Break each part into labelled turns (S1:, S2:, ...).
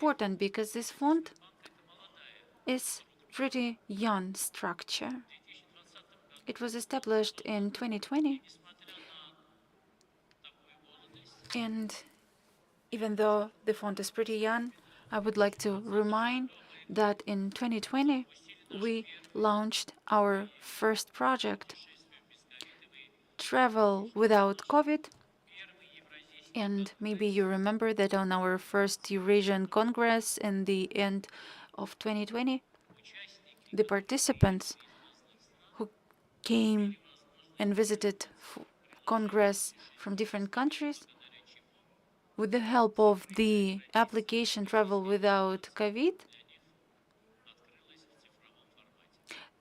S1: important because this fund is pretty young structure. It was established in 2020, and even though the fund is pretty young, I would like to remind that in 2020 we launched our first project, Travel Without COVID. And maybe you remember that on our first Eurasian Congress in the end of 2020, the participants who came and visited Congress from different countries, with the help of the application Travel Without COVID,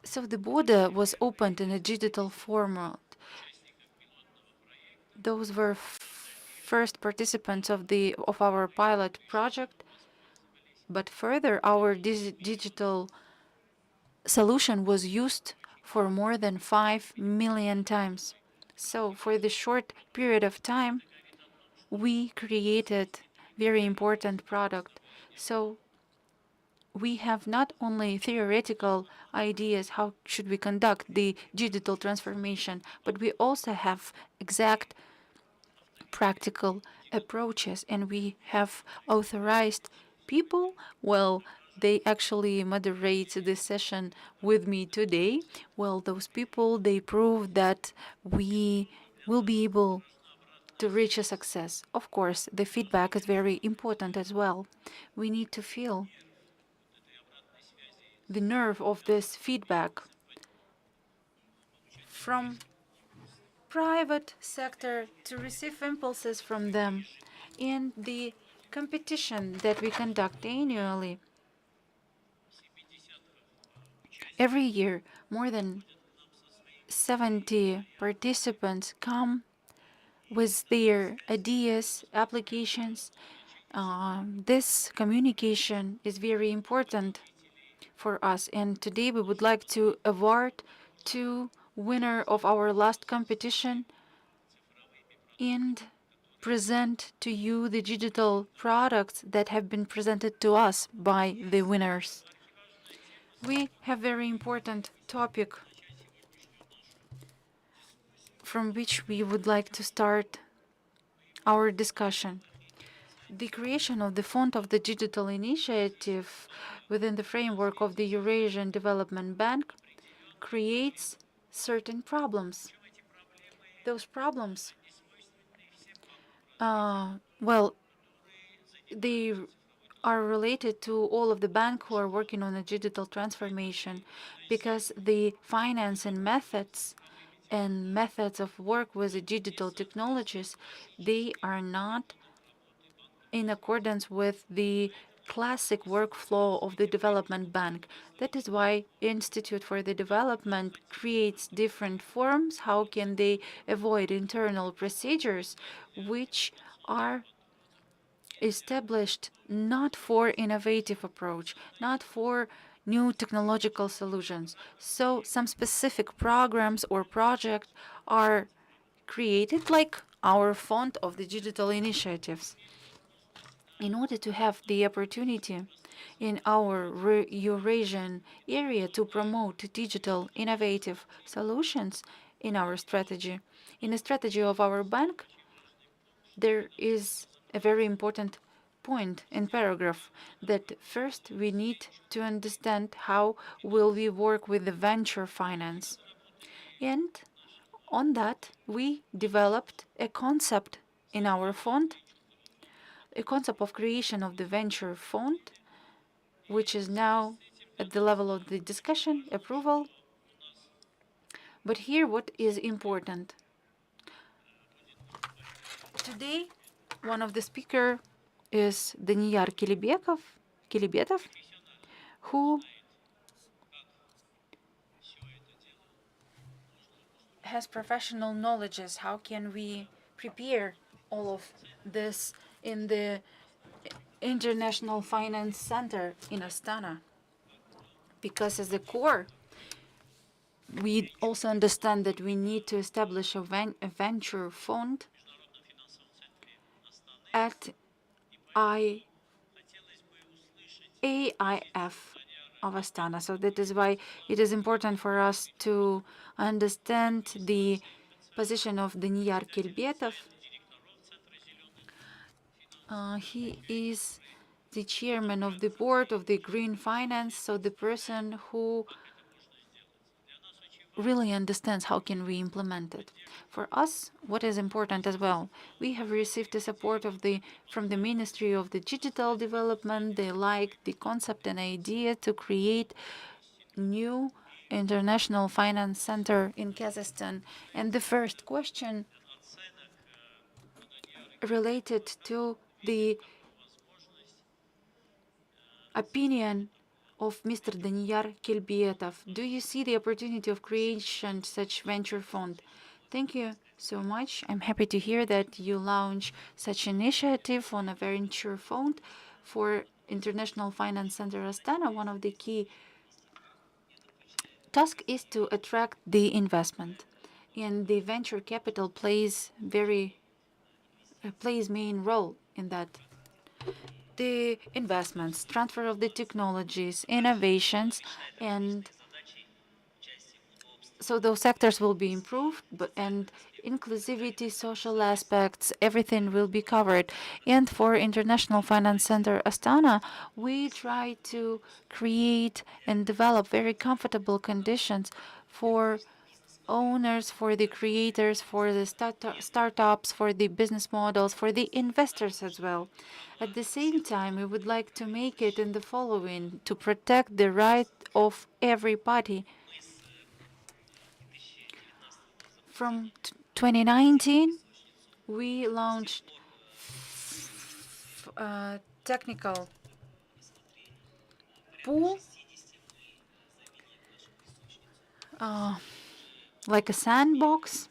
S1: so the border was opened in a digital format. Those were first participants of our pilot project, but further our digital solution was used for more than 5 million times. So for the short period of time, we created very important product. So we have not only theoretical ideas how should we conduct the digital transformation, but we also have exact practical approaches, and we have authorized people. Well, they actually moderate this session with me today. Well, those people, they prove that we will be able to reach a success. Of course, the feedback is very important as well. We need to feel the nerve of this feedback from private sector to receive impulses from them in the competition that we conduct annually. Every year, more than 70 participants come with their ideas, applications. This communication is very important for us. And today we would like to award two winners of our last competition and present to you the digital products that have been presented to us by the winners. We have very important topic from which we would like to start our discussion. The creation of the Fund of the Digital Initiative within the framework of the Eurasian Development Bank creates certain problems. Those problems, well, they are related to all of the banks who are working on a digital transformation, because the finance and methods of work with the digital technologies, they are not in accordance with the classic workflow of the development bank. That is why Institute for the Development creates different forms. How can they avoid internal procedures which are established not for innovative approach, not for new technological solutions. So some specific programs or projects are created, like our Fund of the Digital Initiatives. In order to have the opportunity in our Eurasian area to promote digital innovative solutions in our strategy, in the strategy of our bank, there is a very important point in paragraph that first we need to understand how will we work with the venture finance. And on that, we developed a concept in our fund, a concept of creation of the venture fund, which is now at the level of the discussion, approval. But here what is important. Today, one of the speakers is Daniyar Kilibetov, who has professional knowledges. How can we prepare all of this in the International Finance Center in Astana? Because as the core, we also understand that we need to establish a venture fund at AIF of Astana. So that is why it is important for us to understand the position of Daniyar Kelbetov. He is the chairman of the board of the Green Finance, so the person who really understands how can we implement it. For us, what is important as well, we have received the support from the Ministry of the Digital Development. They like the concept and idea to create new international finance center in Kazakhstan. And the first question related to the opinion of Mr. Daniyar Kelbetov. Do you see the opportunity of creation such venture fund? Thank you so much. I'm happy to hear that you launch such initiative on a venture fund for International Finance Center Astana. One of the key tasks is to attract the investment, and the venture capital plays main role in that. The investments, transfer of the technologies, innovations, and so those sectors will be improved, and inclusivity, social aspects, everything will be covered. And for International Finance Center Astana, we try to create and develop very comfortable conditions for owners, for the creators, for the startups, for the business models, for the investors as well. At the same time, we would like to make it in the following: to protect the right of everybody. From 2019, we launched technical pool, like a sandbox.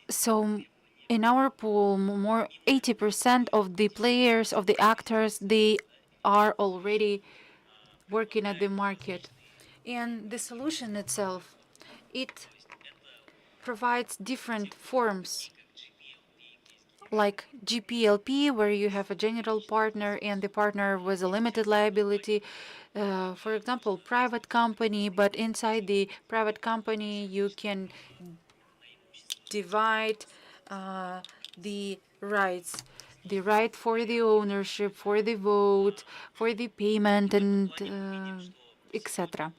S1: So in our pool, more 80% of the players, of the actors, they are already working at the market. And the solution itself, it provides different forms, like GPLP, where you have a general partner and the partner with a limited liability. For example, private company, but inside the private company, you can divide the rights. The right for the ownership, for the vote, for the payment, and etc.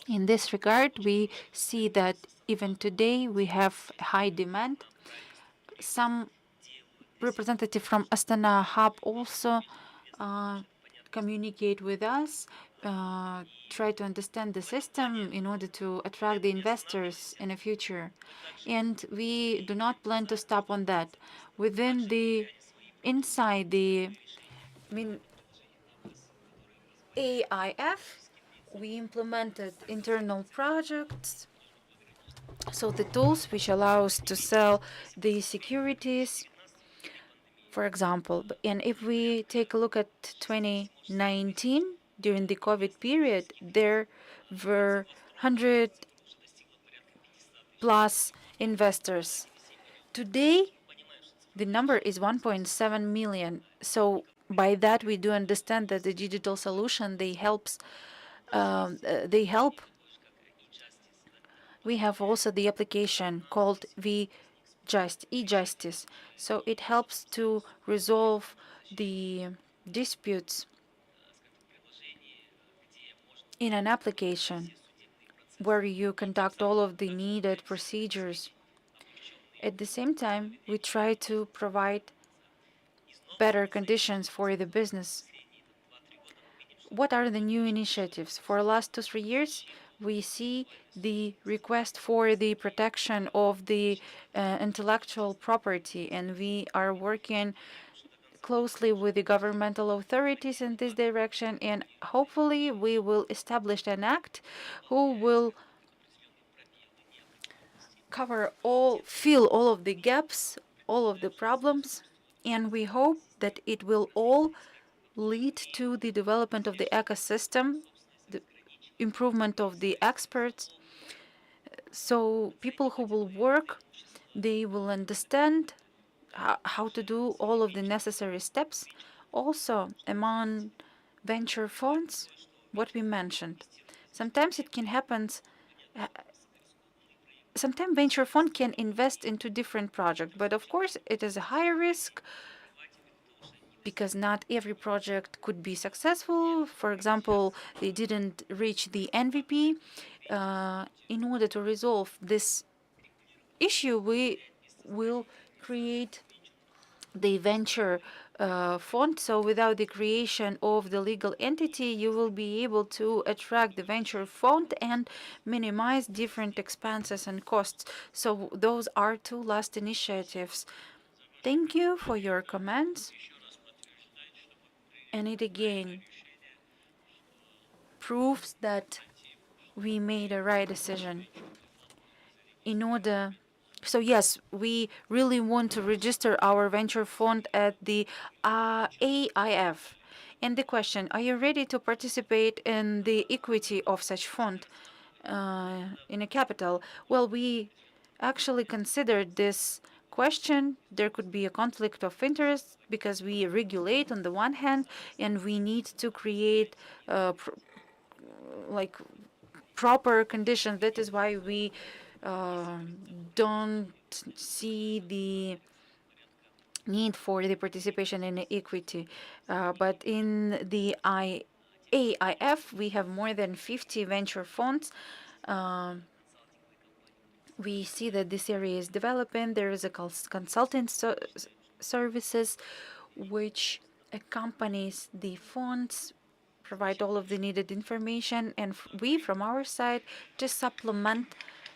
S1: In this regard, we see that even today we have high demand. Some representative from Astana Hub also communicate with us, try to understand the system in order to attract the investors in the future. And we do not plan to stop on that. Inside the AIF, we implemented internal projects. So the tools which allow us to sell the securities, for example. And if we take a look at 2019, during the COVID period, there were 100 plus investors. Today, the number is 1.7 million. So by that, we do understand that the digital solution, they help. We have also the application called e-justice. So it helps to resolve the disputes in an application where you conduct all of the needed procedures. At the same time, we try to provide better conditions for the business. What are the new initiatives? For the last 2-3 years, we see the request for the protection of the intellectual property, and we are working closely with the governmental authorities in this direction, and hopefully we will establish an act who will fill all of the gaps, all of the problems, and we hope that it will all lead to the development of the ecosystem, the improvement of the experts, So people who will work, they will understand how to do all of the necessary steps. Also, among venture funds, what we mentioned, sometimes it can happen. Sometimes venture fund can invest into different projects, but of course it is a higher risk because not every project could be successful. For example, they didn't reach the MVP. In order to resolve this issue, we will create the venture fund. So without the creation of the legal entity, you will be able to attract the venture fund and minimize different expenses and costs. So those are two last initiatives. Thank you for your comments. And it again proves that we made a right decision in order. So yes, we really want to register our venture fund at the AIF. And the question, are you ready to participate in the equity of such fund in a capital? Well, we actually considered this question. There could be a conflict of interest because we regulate on the one hand, and we need to create like proper conditions. That is why we don't see the need for the participation in equity. But in the AIF, we have more than 50 venture funds. We see that this area is developing. There is a consulting services which accompanies the funds, provide all of the needed information, and we, from our side, just supplement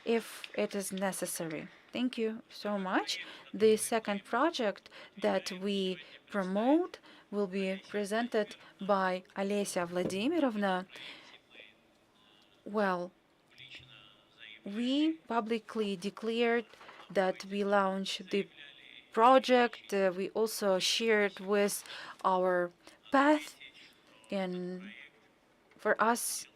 S1: if it is necessary. Thank you so much. The second project that we promote will be presented by Olesia Vladimirovna. Well, we publicly declared that we launched the project. We also shared with our path, and for us,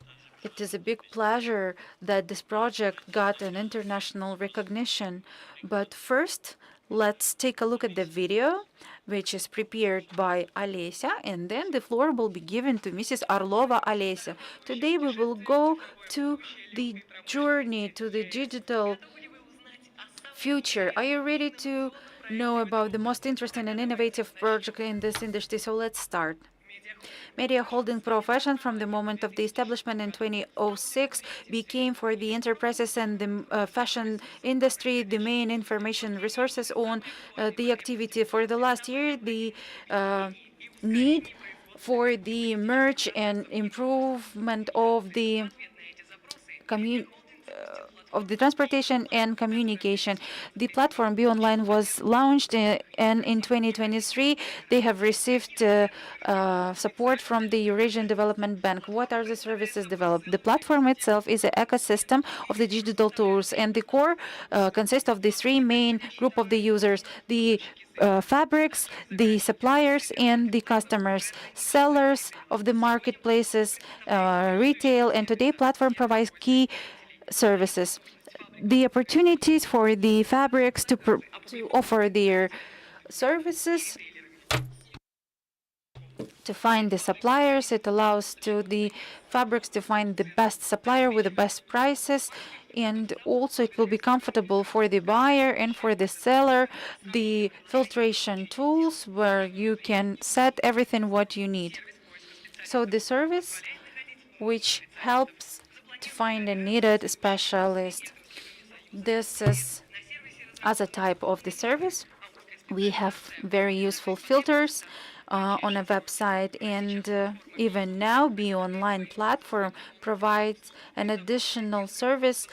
S1: it is a big pleasure that this project got an international recognition. But first, let's take a look at the video, which is prepared by Olesia, and then the floor will be given to Mrs. Orlova Olesia. Today we will go to the journey to the digital future. Are you ready to know about the most interesting and innovative project in this industry? So let's start. Media holding profession from the moment of the establishment in 2006 became for the enterprises and the fashion industry the main information resources on the activity. For the last year, the need for the merge and improvement of the transportation and communication. The platform Be Online was launched, and in 2023 they have received support from the Eurasian Development Bank. What are the services developed? The platform itself is an ecosystem of the digital tools, and the core consists of the three main group of the users: the fabrics, the suppliers, and the customers, sellers of the marketplaces, retail, and today platform provides key services. The opportunities for the fabrics to offer their services, to find the suppliers. It allows to the fabrics to find the best supplier with the best prices, and also it will be comfortable for the buyer and for the seller. The filtration tools where you can set everything what you need. So the service which helps to find a needed specialist. This is as a type of the service. We have very useful filters on a website, and even now Be Online platform provides an additional service,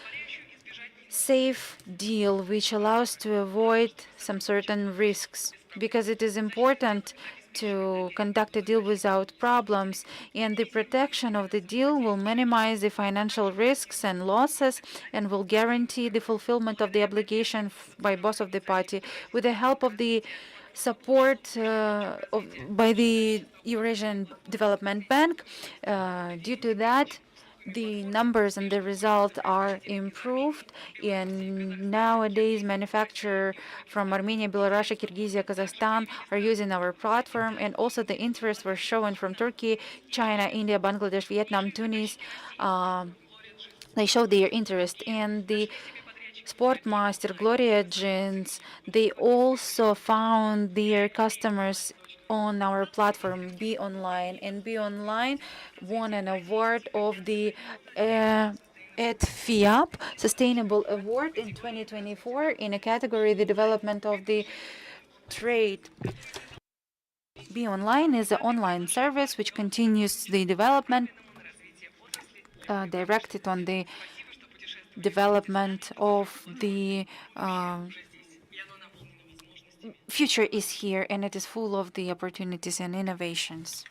S1: safe deal, which allows to avoid some certain risks, because it is important to conduct a deal without problems, and the protection of the deal will minimize the financial risks and losses and will guarantee the fulfillment of the obligation by both of the party. With the help of the support by the Eurasian Development Bank, due to that, the numbers and the result are improved, and nowadays manufacturers from Armenia, Belarus, Kyrgyzia, Kazakhstan are using our platform, and also the interest were shown from Turkey, China, India, Bangladesh, Vietnam, Tunis. They show their interest, and the Sportmaster, Gloria Jeans, they also found their customers on our platform, Be Online. And Be Online won an award of the at FIAP Sustainable Award in 2024 in a category, the development of the trade. Be Online is an online service which continues the development directed on the development of the future is here, and it is full of the opportunities and innovations.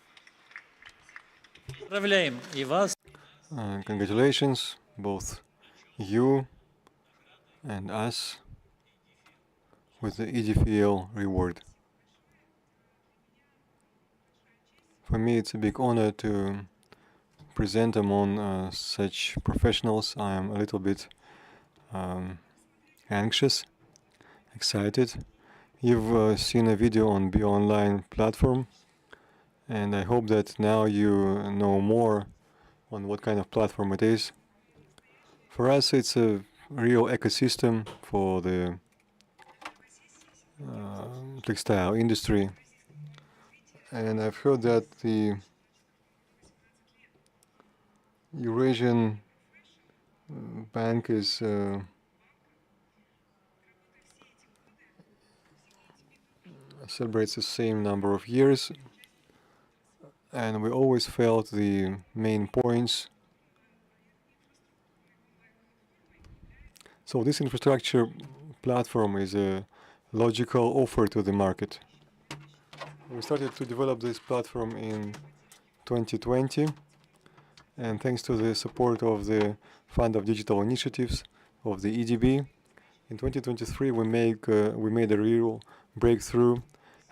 S2: Congratulations, both you and us, with the EDFL reward. For me, it's a big honor to present among such professionals. I am a little bit anxious, excited. You've seen a video on Be Online platform, and I hope that now you know more on what kind of platform it is. For us, it's a real ecosystem for the textile industry, and I've heard that the Eurasian Bank is celebrates the same number of years, and we always felt the main points. So this infrastructure platform is a logical offer to the market. We started to develop this platform in 2020, and thanks to the support of the Fund of Digital Initiatives of the EDB, in 2023 we made a real breakthrough,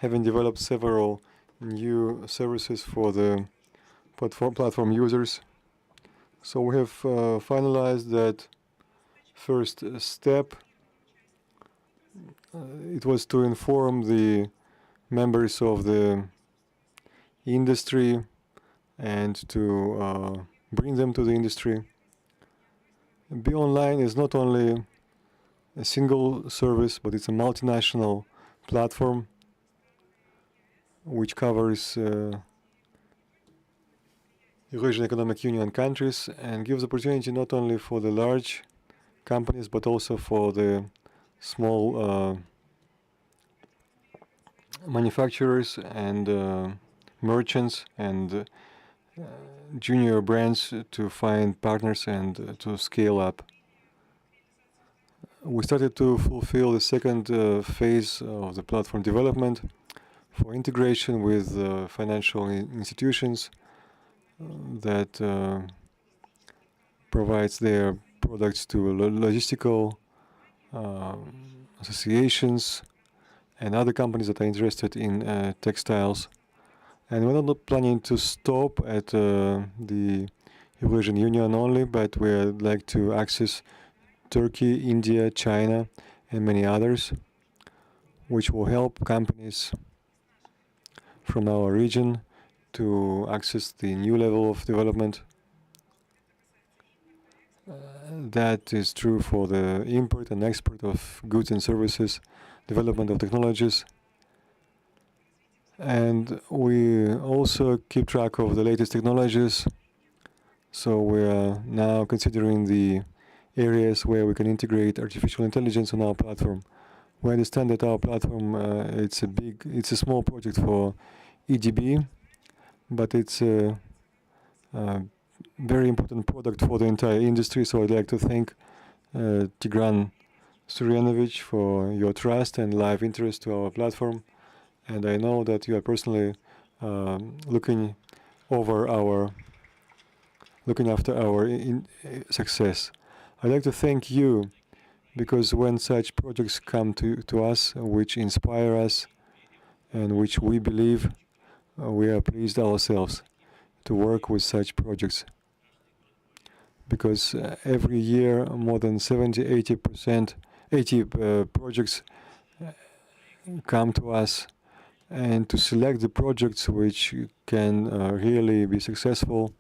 S2: having developed several new services for the platform users. So we have finalized that first step. It was to inform the members of the industry and to bring them to the industry. Be Online is not only a single service, but it's a multinational platform which covers Eurasian Economic Union countries and gives opportunity not only for the large companies but also for the small manufacturers and merchants and junior brands to find partners and to scale up. We started to fulfill the second phase of the platform development for integration with financial institutions that provides their products to logistical associations and other companies that are interested in textiles. And we're not planning to stop at the Eurasian Union only, but we'd like to access Turkey, India, China, and many others, which will help companies from our region to access the new level of development. That is true for the import and export of goods and services, development of technologies. And we also keep track of the latest technologies. So we are now considering the areas where we can integrate artificial intelligence on our platform. We understand that our platform it's a small project for EDB, but it's a very important product for the entire industry. So I'd like to thank Tigran Suryanovich for your trust and live interest to our platform. And I know that you are personally looking after our success. I'd like to thank you, because when such projects come to us, which inspire us and which we believe, we are pleased ourselves to work with such projects. because every year more than 80 projects come to us, and to select the projects which can really be successful,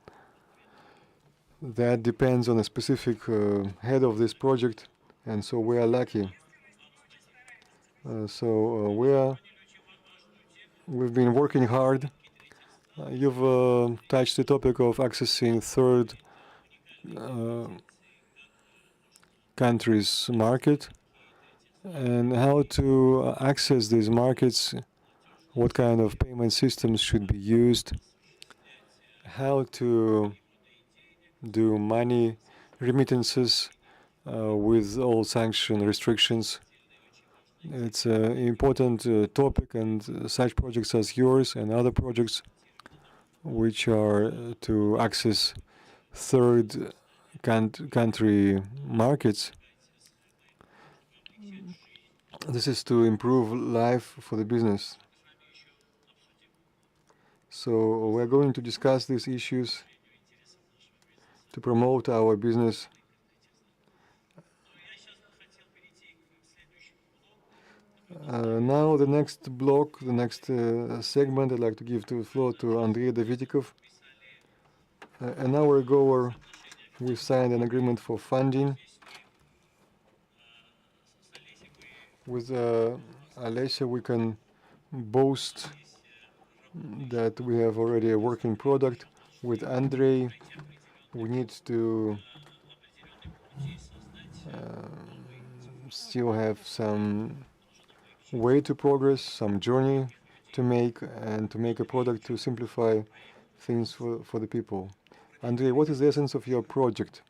S2: that depends on a specific head of this project, and so we are lucky. We've been working hard. You've touched the topic of accessing third countries' market, and how to access these markets, what kind of payment systems should be used, how to do money remittances with all sanction restrictions. It's an important topic, and such projects as yours and other projects which are to access third country markets. This is to improve life for the business. So we're going to discuss these issues to promote our business. Now the next block, the next segment, I'd like to give the floor to Andrei Davidikov. An hour ago, we signed an agreement for funding with Alesia. We can boast that we have already a working product. With Andrei, we need to still have some way to progress, some journey to make, and to make a product to simplify things for the people. Andrei, what is the essence of your project?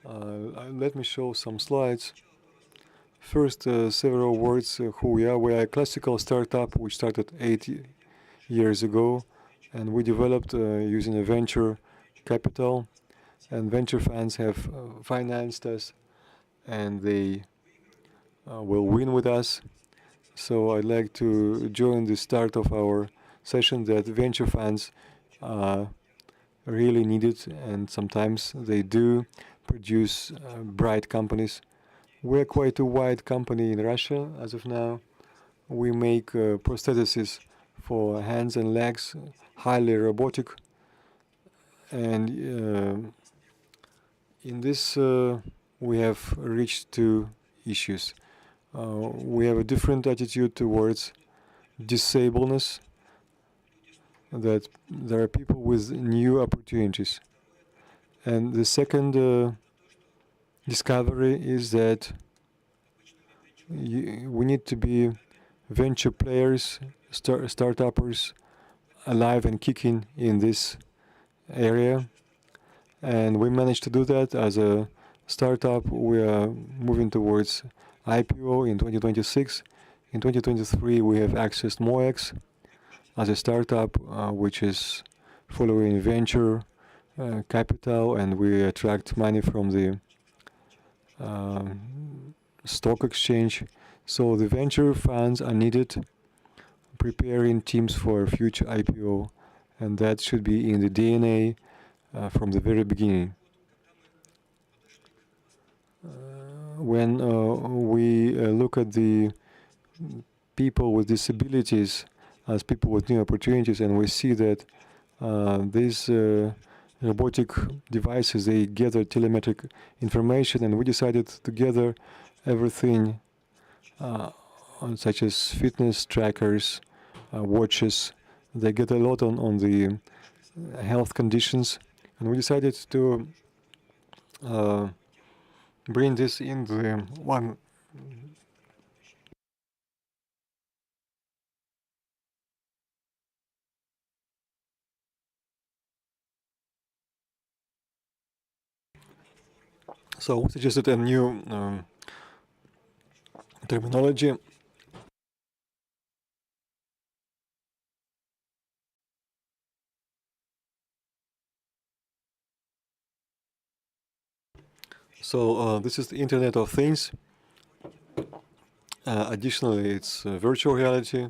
S2: Let me show some slides. First, several words who we are. We are a classical startup which started 8 years ago, and we developed using a venture capital, and venture funds have financed us, and they will win with us. So I'd like to join the start of our session that venture funds are really needed, and sometimes they do produce bright companies. We're quite a wide company in Russia as of now. We make prostheses for hands and legs, highly robotic, and in this we have reached two issues. We have a different attitude towards disableness, that there are people with new opportunities. And the second discovery is that we need to be venture players, startuppers, alive and kicking in this area. And we managed to do that as a startup. We are moving towards IPO in 2026. In 2023, we have accessed MOEX as a startup, which is following venture capital, and we attract money from the stock exchange. So the venture funds are needed, preparing teams for future IPO, and that should be in the DNA from the very beginning. When we look at the people with disabilities as people with new opportunities, and we see that these robotic devices, they gather telemetric information, and we decided to gather everything such as fitness trackers, watches. They get a lot on the health conditions, and we decided to bring this in the one. So we suggested a new terminology. So this is the Internet of Things. Additionally, it's virtual reality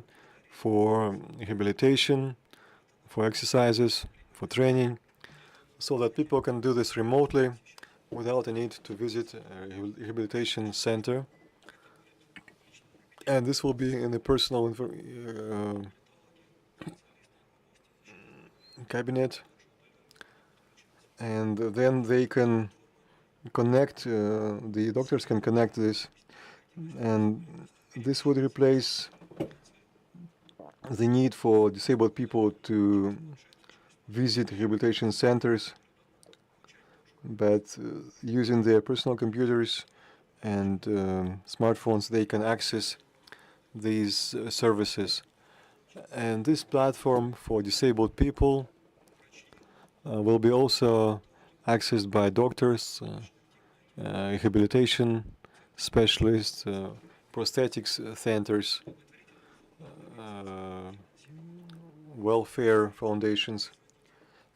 S2: for rehabilitation, for exercises, for training. so that people can do this remotely without a need to visit a rehabilitation center. And this will be in the personal cabinet, and then they can connect, the doctors can connect this, and this would replace the need for disabled people to visit rehabilitation centers, but using their personal computers and smartphones, they can access these services. And this platform for disabled people will be also accessed by doctors, rehabilitation specialists, prosthetics centers, uh, welfare foundations.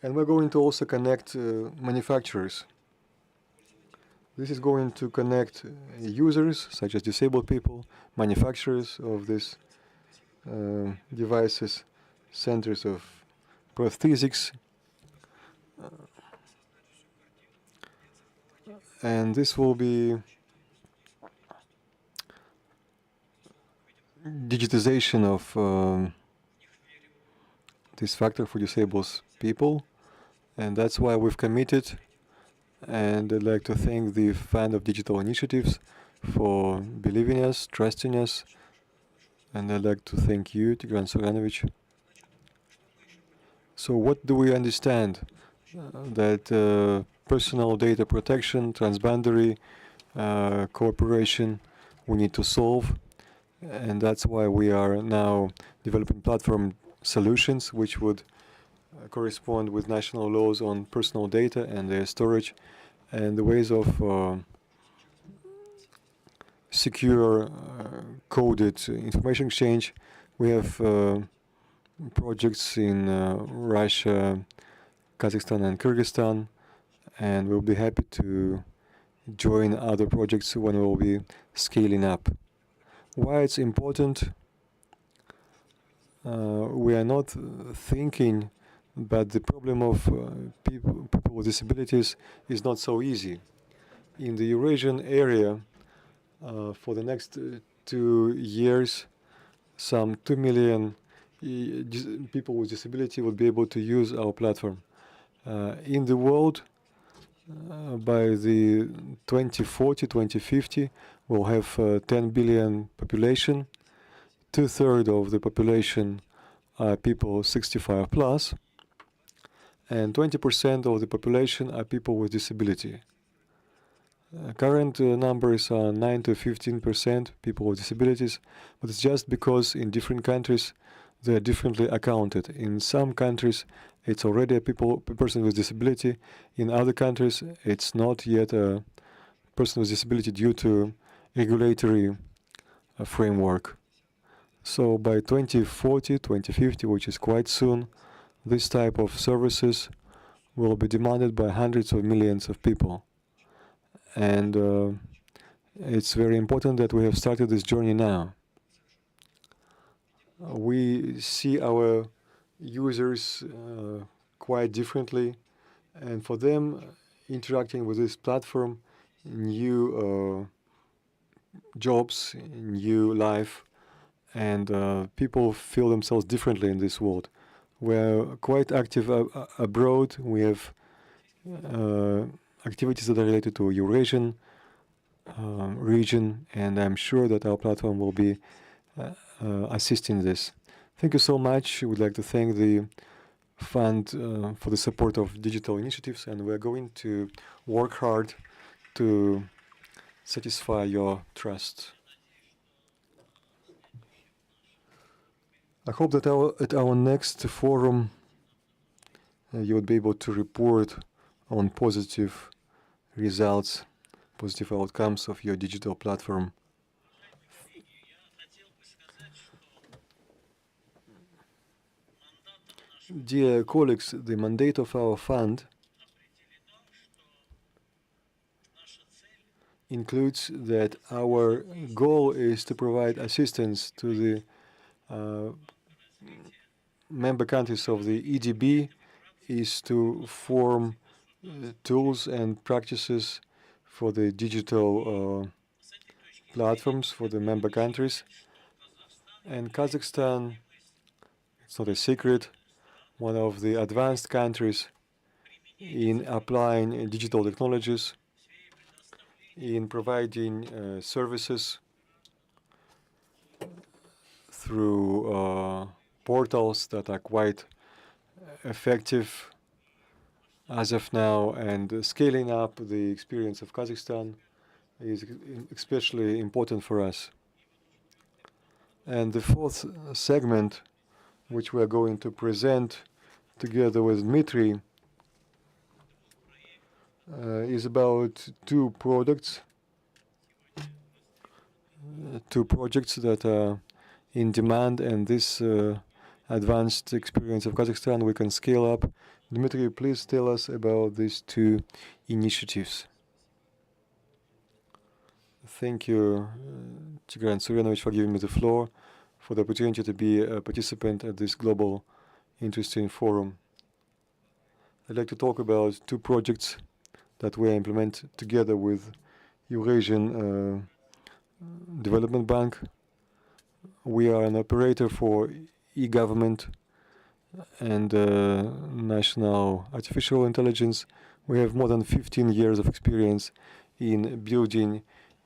S2: And we're going to also connect manufacturers. This is going to connect users, such as disabled people, manufacturers of these devices, centers of prosthetics, and this will be digitization of this factor for disabled people, and that's why we've committed. And I'd like to thank the Fund of Digital Initiatives for believing us, trusting us, and I'd like to thank you, Tigran Suranovich. So what do we understand? That personal data protection, transboundary cooperation, we need to solve, and that's why we are now developing platform solutions which would correspond with national laws on personal data and their storage and the ways of secure coded information exchange. We have projects in Russia, Kazakhstan and Kyrgyzstan, and we'll be happy to join other projects when we'll be scaling up. Why it's important? We are not thinking, but the problem of people with disabilities is not so easy. In the Eurasian area, for the next 2 years, some 2 million people with disability will be able to use our platform. In the world, by the 2040, 2050, we'll have 10 billion population. 2/3 of the population are people 65 plus, and 20% of the population are people with disability. Current numbers are 9 to 15% people with disabilities, but it's just because in different countries they are differently accounted. In some countries, it's already a person with disability. In other countries, it's not yet a person with disability due to regulatory framework. So by 2040, 2050, which is quite soon, this type of services will be demanded by hundreds of millions of people. And it's very important that we have started this journey now. We see our users quite differently, and for them, interacting with this platform, new jobs, new life, and people feel themselves differently in this world. We're quite active abroad. We have activities that are related to Eurasian region, and I'm sure that our platform will be assisting this. Thank you so much. We'd like to thank the fund for the support of digital initiatives, and we're going to work hard to satisfy your trust. I hope that at our next forum you would be able to report on positive results, positive outcomes of your digital platform. Dear colleagues, the mandate of our fund includes that our goal is to provide assistance to the member countries of the EDB, is to form tools and practices for the digital platforms for the member countries. And Kazakhstan, it's not a secret, one of the advanced countries in applying digital technologies, in providing services through portals that are quite effective as of now, and scaling up the experience of Kazakhstan is especially important for us. And the fourth segment, which we are going to present together with Dmitry, is about two projects that are in demand, and this advanced experience of Kazakhstan we can scale up. Dmitry, please tell us about these two initiatives. Thank you, Tigran Suryanovich, for giving me the floor, for the opportunity to be a participant at this global interesting forum. I'd like to talk about two projects that we implement together with Eurasian Development Bank. We are an operator for e-government and national artificial intelligence. We have more than 15 years of experience in building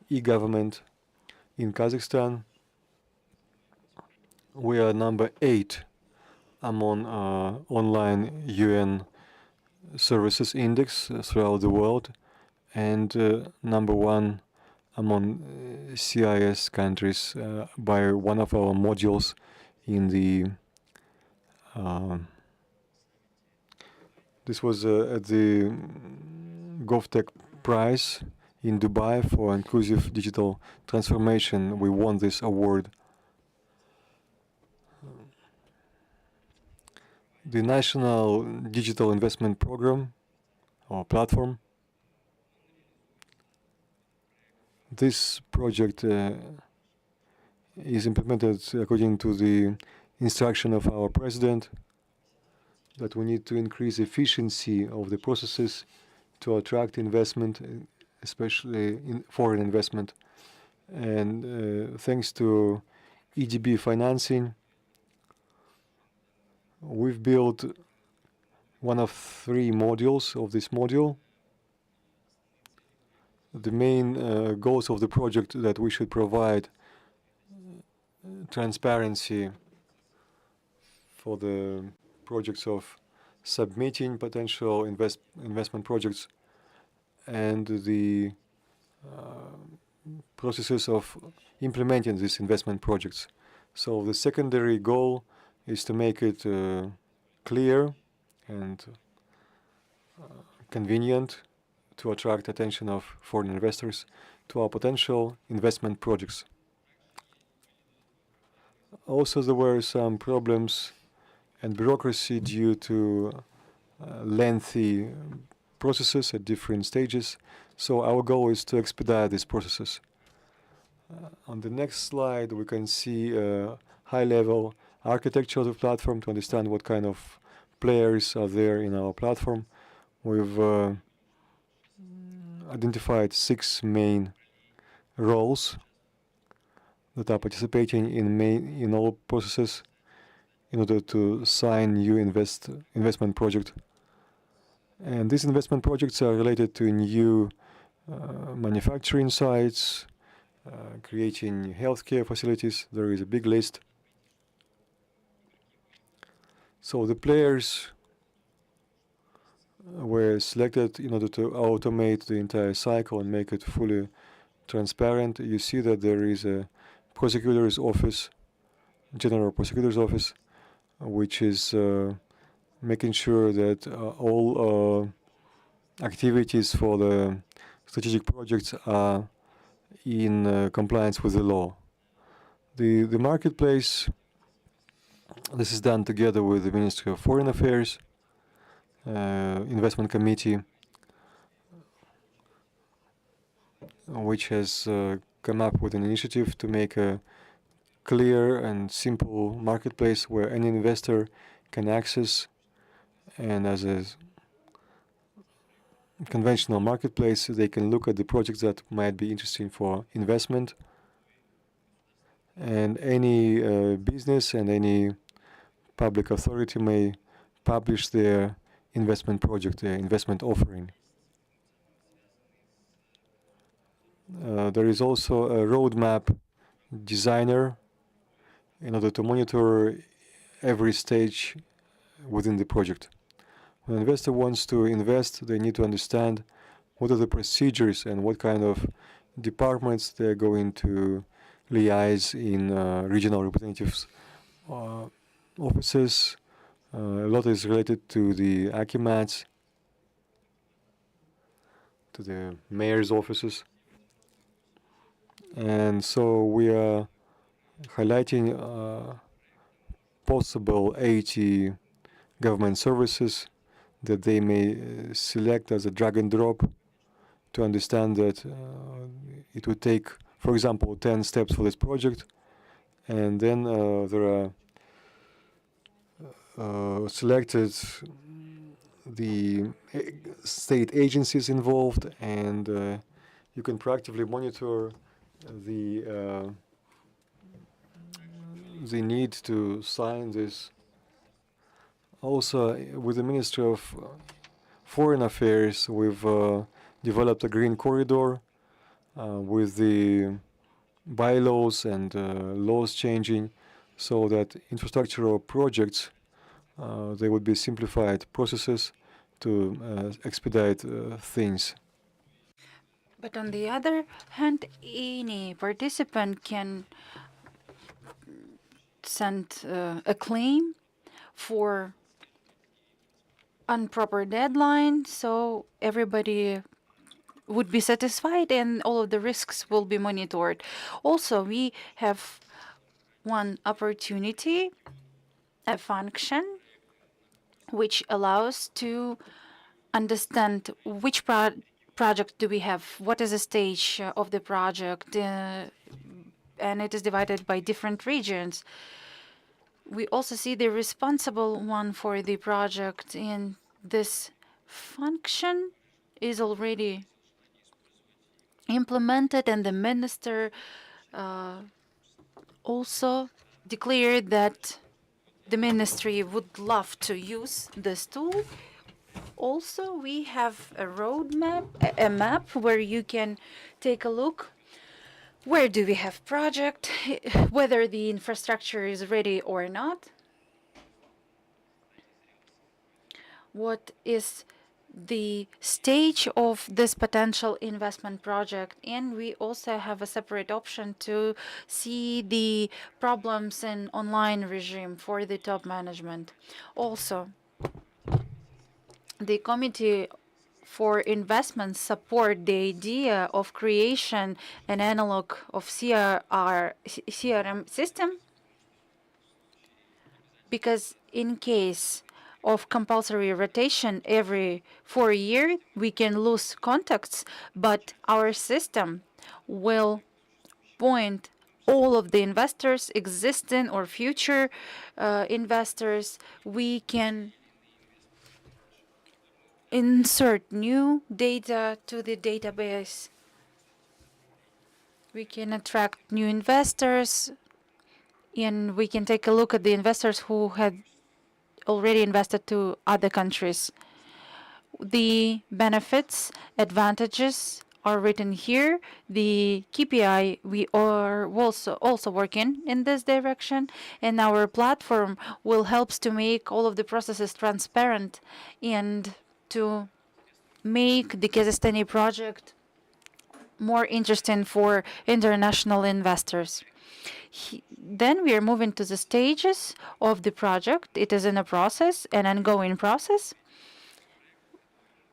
S2: e-government in Kazakhstan. We are number 8 among online UN services index throughout the world, and number 1 among CIS countries by one of our modules in the this was at the GovTech Prize in Dubai for inclusive digital transformation. We won this award. The National Digital Investment Program or platform. This project is implemented according to the instruction of our president that we need to increase efficiency of the processes to attract investment, especially in foreign investment. And thanks to EDB financing, we've built one of 3 modules of this module. The main goals of the project that we should provide transparency for the projects of submitting potential investment projects and the processes of implementing these investment projects. So the secondary goal is to make it clear and convenient to attract attention of foreign investors to our potential investment projects. Also, there were some problems and bureaucracy due to lengthy processes at different stages. So our goal is to expedite these processes. On the next slide, we can see a high-level architecture of the platform to understand what kind of players are there in our platform. We've identified 6 main roles that are participating in all processes in order to sign new investment project. And these investment projects are related to new manufacturing sites, creating healthcare facilities. There is a big list. So the players were selected in order to automate the entire cycle and make it fully transparent. You see that there is a prosecutor's office, general prosecutor's office, which is making sure that all activities for the strategic projects are in compliance with the law. The marketplace, this is done together with the Ministry of Foreign Affairs, Investment Committee, which has come up with an initiative to make a clear and simple marketplace where any investor can access and as a conventional marketplace. They can look at the projects that might be interesting for investment, and any business and any public authority may publish their investment project, their investment offering. There is also a roadmap designer in order to monitor every stage within the project. When an investor wants to invest, they need to understand what are the procedures and what kind of departments they're going to liaise in regional representatives' offices. A lot is related to the acimats, to the mayor's offices. And so we are highlighting possible 80 government services that they may select as a drag and drop to understand that it would take, for example, 10 steps for this project, and then there are selected the state agencies involved, and you can proactively monitor the need to sign this. Also, with the Ministry of Foreign Affairs, we've developed a green corridor with the bylaws and laws changing, so that infrastructural projects, they would be simplified processes to expedite things.
S1: But on the other hand, any participant can send a claim for improper deadline, so everybody would be satisfied and all of the risks will be monitored. Also, we have one opportunity, a function which allows to understand which project do we have, what is the stage of the project, and it is divided by different regions. We also see the responsible one for the project, and this function is already implemented, and the minister also declared that the ministry would love to use this tool. Also, we have a roadmap, a map where you can take a look. Where do we have project, whether the infrastructure is ready or not? What is the stage of this potential investment project? And we also have a separate option to see the problems in online regime for the top management. Also, the Committee for Investment support the idea of creation an analog of CRM system, because in case of compulsory rotation every 4 years, we can lose contacts, but our system will point all of the investors, existing or future investors. We can insert new data to the database. We can attract new investors, and we can take a look at the investors who had already invested to other countries. The benefits, advantages are written here. The KPI, we are also working in this direction, and our platform will help to make all of the processes transparent and to make the Kazakhstani project more interesting for international investors. Then we are moving to the stages of the project. It is in a process, an ongoing process.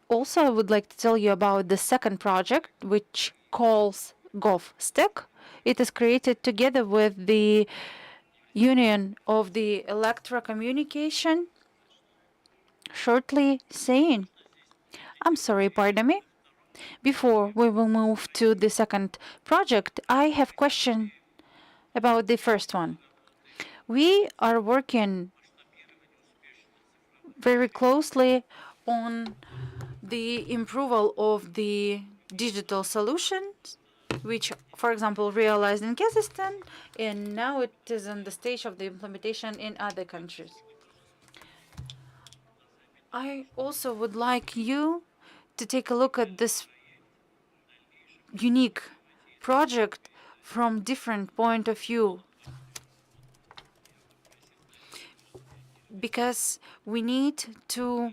S1: Also, I would like to tell you about the second project, which calls GovStack. It is created together with the Union of the Electrocommunication. Shortly saying, I'm sorry, pardon me. Before we will move to the second project, I have a question about the first one. We are working very closely on the approval of the digital solutions, which, for example, realized in Kazakhstan, and now it is on the stage of the implementation in other countries. I also would like you to take a look at this unique project from different point of view, because we need to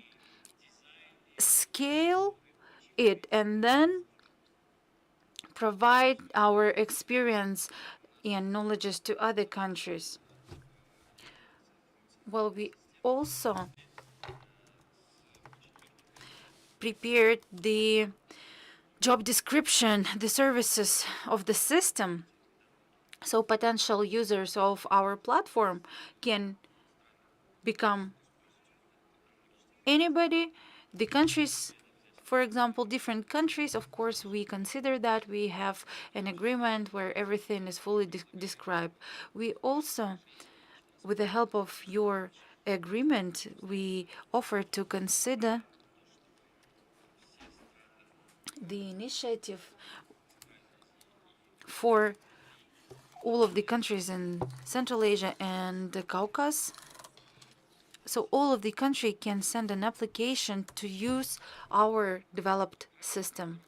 S1: scale it and then provide our experience and knowledges to other countries. Well, we also prepared the job description, the services of the system, so potential users of our platform can become anybody. The countries, for example, different countries, of course, we consider that we have an agreement where everything is fully described. We also, with the help of your agreement, we offer to consider the initiative for all of the countries in Central Asia and the Caucasus. So all of the country can send an application to use our developed system.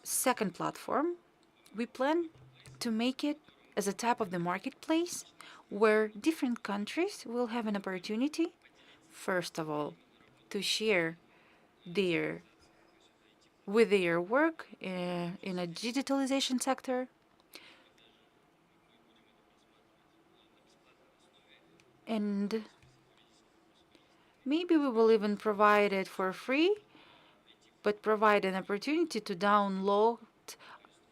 S1: Second platform, we plan to make it as a type of the marketplace where different countries will have an opportunity, first of all, to share their with their work in a digitalization sector, and maybe we will even provide it for free, but provide an opportunity to download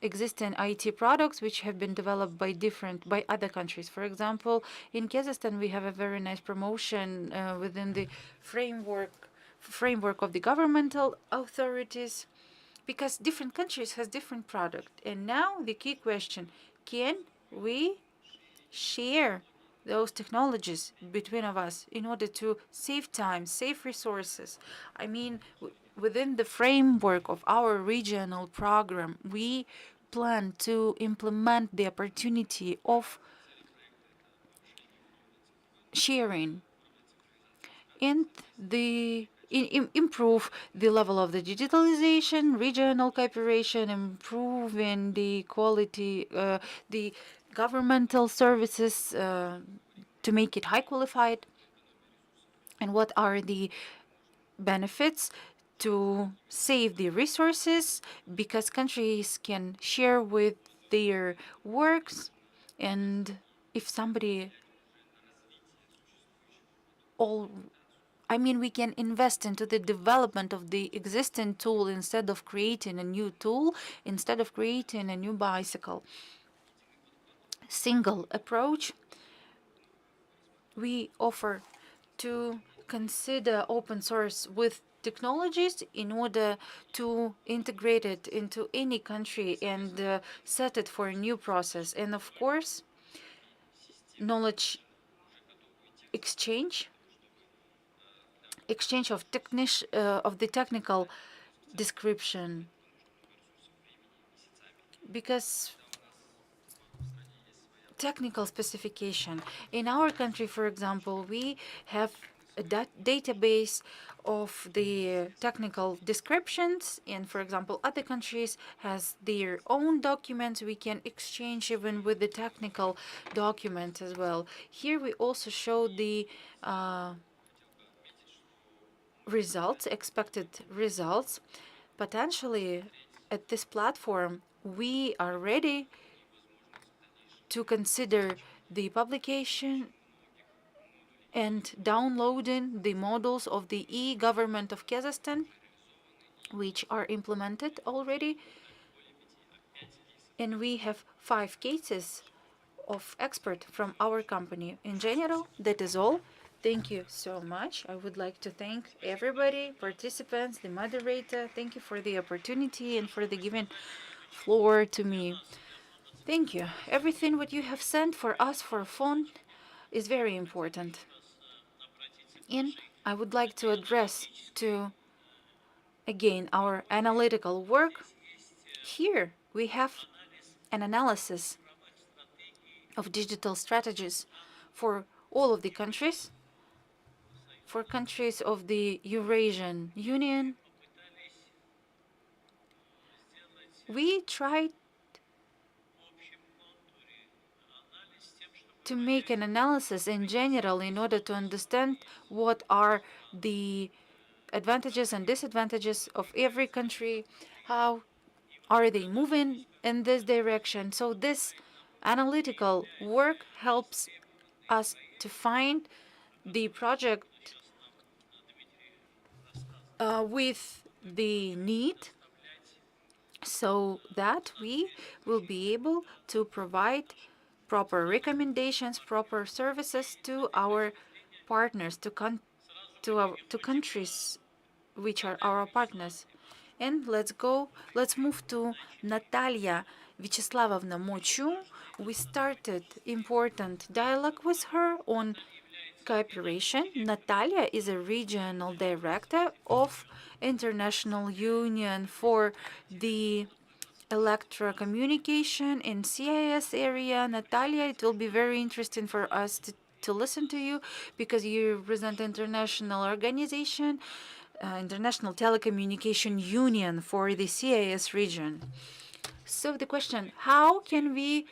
S1: existing IT products which have been developed by other countries. For example, in Kazakhstan, we have a very nice promotion within the framework of the governmental authorities, because different countries has different product. And now the key question: can we share those technologies between of us in order to save time, save resources? I mean, within the framework of our regional program, we plan to implement the opportunity of sharing and improve the level of the digitalization, regional cooperation, improving the quality, the governmental services to make it high qualified. And what are the benefits? To save the resources, because countries can share with their works, and if somebody all I mean, we can invest into the development of the existing tool instead of creating a new tool, instead of creating a new bicycle. Single approach, we offer to consider open source with technologies in order to integrate it into any country and set it for a new process. And of course, knowledge exchange of the technical description, because technical specification in our country, for example, we have a database of the technical descriptions, and for example other countries has their own documents. We can exchange even with the technical documents as well. Here we also show the results, expected results. Potentially at this platform, we are ready to consider the publication and downloading the models of the e-government of Kazakhstan, which are implemented already. And we have 5 cases of expert from our company. In general, that is all. Thank you so much. I would like to thank everybody, participants, the moderator. Thank you for the opportunity and for the given floor to me. Thank you. Everything what you have sent for us for phone is very important. And I would like to address to Again, our analytical work. Here we have an analysis of digital strategies for all of the countries, for countries of the Eurasian Union. We tried to make an analysis in general in order to understand what are the advantages and disadvantages of every country, how are they moving in this direction. So this analytical work helps us to find the project with the need so that we will be able to provide proper recommendations, proper services to our partners, to countries which are our partners. And let's move to Natalia Vячеславовna Mochu. We started important dialogue with her on cooperation. Natalia is a regional director of International Union for the Electrocommunication in CIS area. Natalia, it will be very interesting for us to listen to you because you represent international organization, International Telecommunication Union for the CIS region. So the question, how can we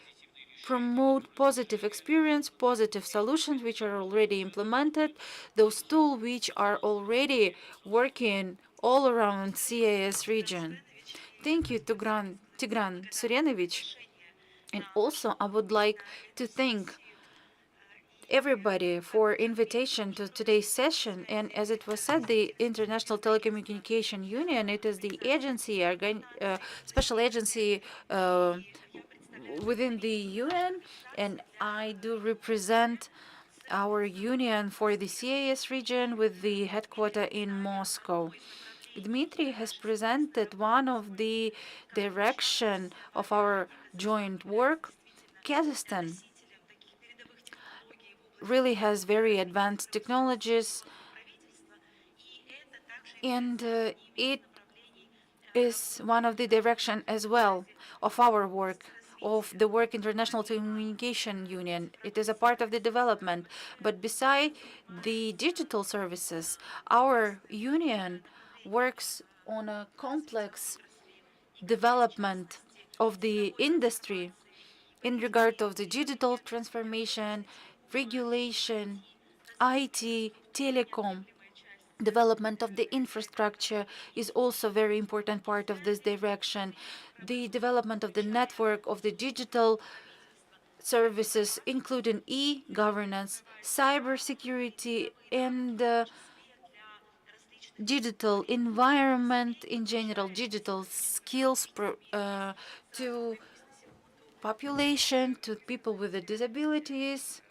S1: promote positive experience, positive solutions which are already implemented, those tools which are already working all around CIS region? Thank you, Tigran Surenovich. And also, I would like to thank everybody for invitation to today's session. And as it was said, the International Telecommunication Union, it is the agency, special agency within the UN, and I do represent our union for the CIS region with the headquarters in Moscow. Dmitry has presented one of the direction of our joint work. Kazakhstan really has very advanced technologies, and it is one of the direction as well of our work, of the work International Telecommunication Union. It is a part of the development. But beside the digital services, our union works on a complex development of the industry in regard of the digital transformation, regulation, IT, telecom. Development of the infrastructure is also a very important part of this direction. The development of the network of the digital services, including e-governance, cybersecurity, and digital environment in general, digital skills to population, to people with the disabilities,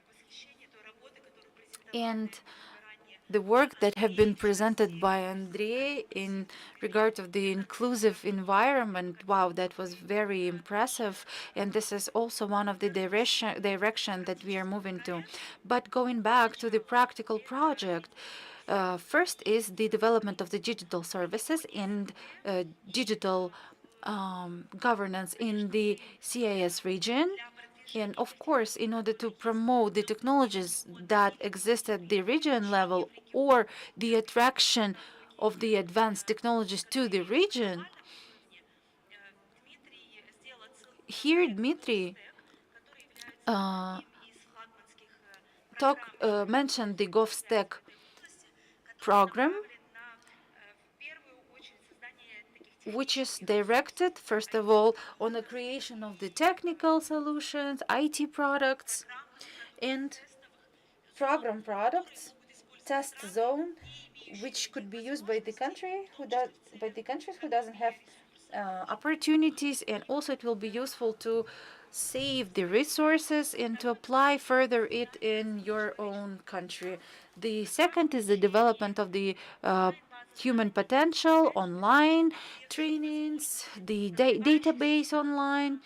S1: and the work that have been presented by Andrei in regard of the inclusive environment. Wow, that was very impressive, and this is also one of the direction that we are moving to. But going back to the practical project, first is the development of the digital services and digital governance in the CIS region. And of course, in order to promote the technologies that exist at the region level or the attraction of the advanced technologies to the region, here Dmitry uh, mentioned the GovStack program, which is directed, first of all, on the creation of the technical solutions, IT products, and program products, test zone, which could be used by the countries who doesn't have opportunities, and also it will be useful to save the resources and to apply further it in your own country. The second is the development of the human potential online trainings, the database online.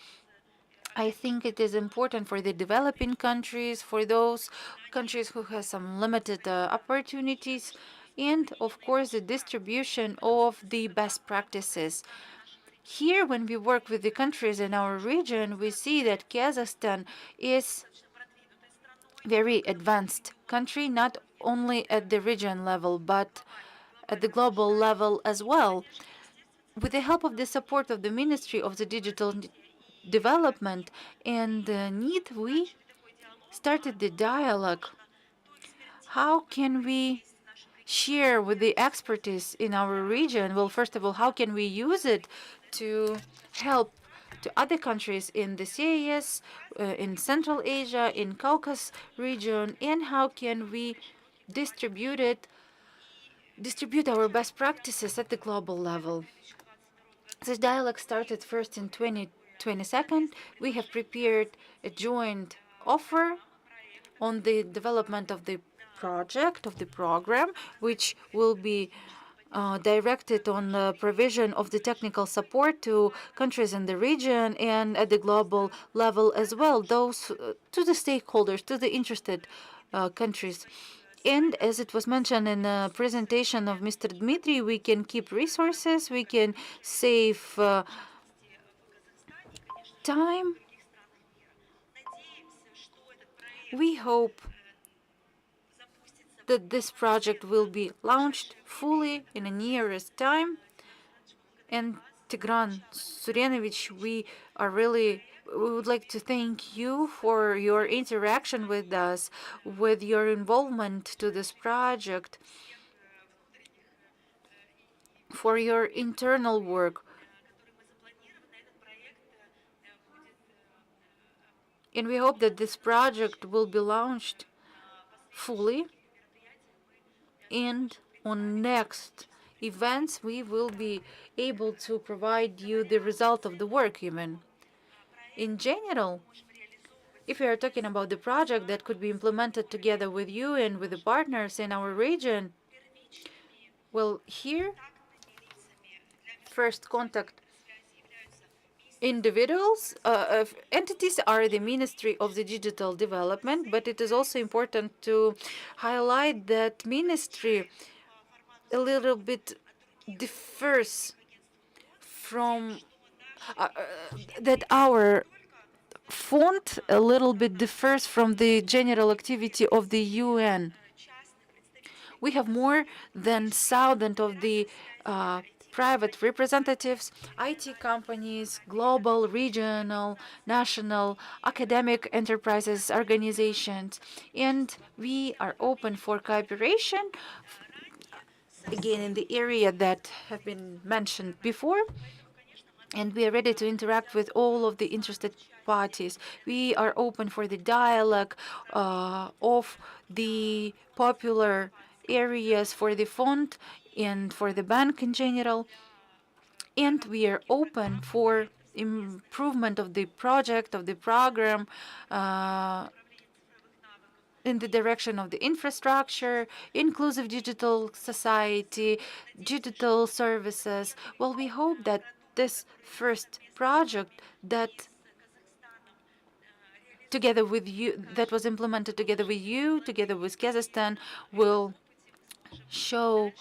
S1: I think it is important for the developing countries, for those countries who have some limited opportunities. and of course the distribution of the best practices. Here, when we work with the countries in our region, we see that Kazakhstan is very advanced country, not only at the region level, but at the global level as well. With the help of the support of the Ministry of the Digital Development and NEED, we started the dialogue. How can we share with the expertise in our region? Well, first of all, how can we use it to help to other countries in the CIS, in Central Asia, in Caucasus region, and how can we distribute it, distribute our best practices at the global level? This dialogue started first in 2022. We have prepared a joint offer on the development of the project, of the program, which will be directed on the provision of the technical support to countries in the region and at the global level as well, those to the stakeholders, to the interested countries. And as it was mentioned in the presentation of Mr. Dmitry, we can keep resources, we can save time. We hope that this project will be launched fully in the nearest time. And Tigran Surenovich, we would like to thank you for your interaction with us, with your involvement to this project, for your internal work. And we hope that this project will be launched fully, and on next events we will be able to provide you the result of the work even. In general, if we are talking about the project that could be implemented together with you and with the partners in our region, well, here, first contact individuals, entities are the Ministry of the Digital Development, but it is also important to highlight that ministry a little bit differs from that our font a little bit differs from the general activity of the UN. We have more than 1,000 of the private representatives, IT companies, global, regional, national, academic enterprises, organizations, and we are open for cooperation, again, in the area that have been mentioned before, and we are ready to interact with all of the interested parties. We are open for the dialogue of the popular areas for the fund and for the bank in general, and we are open for improvement of the project, of the program, in the direction of the infrastructure, inclusive digital society, digital services. Well, we hope that this first project that together with you, that was implemented together with you, together with Kazakhstan, will show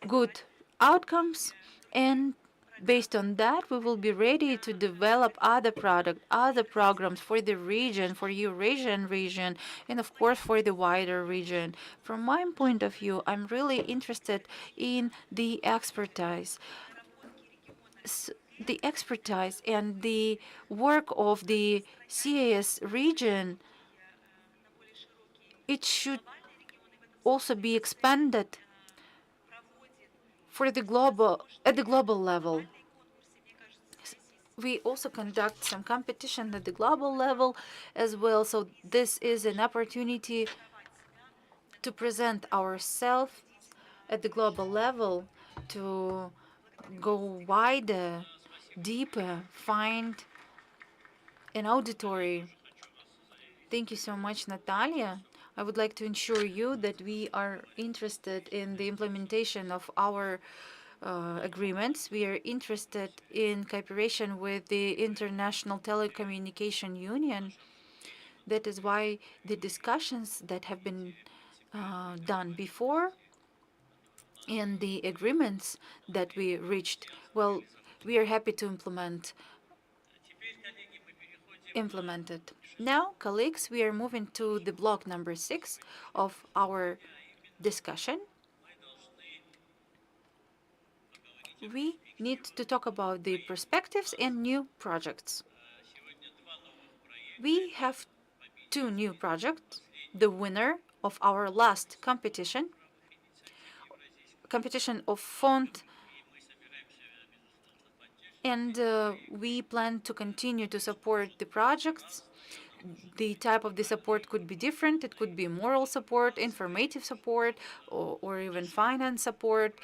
S1: good outcomes, and based on that, we will be ready to develop other product, other programs for the region, for Eurasian region, and of course for the wider region. From my point of view, I'm really interested in the expertise. The expertise and the work of the CIS region, it should also be expanded for the global at the global level. We also conduct some competition at the global level as well. So this is an opportunity to present ourselves at the global level, to go wider, deeper, find an auditory. Thank you so much, Natalia. I would like to ensure you that we are interested in the implementation of our agreements. We are interested in cooperation with the International Telecommunication Union. That is why the discussions that have been done before and the agreements that we reached, well, we are happy to implement it. Now, colleagues, we are moving to the block number 6 of our discussion. We need to talk about the perspectives and new projects. We have 2 new projects. The winner of our last competition of font, and we plan to continue to support the projects. The type of the support could be different. It could be moral support, informative support, or even finance support.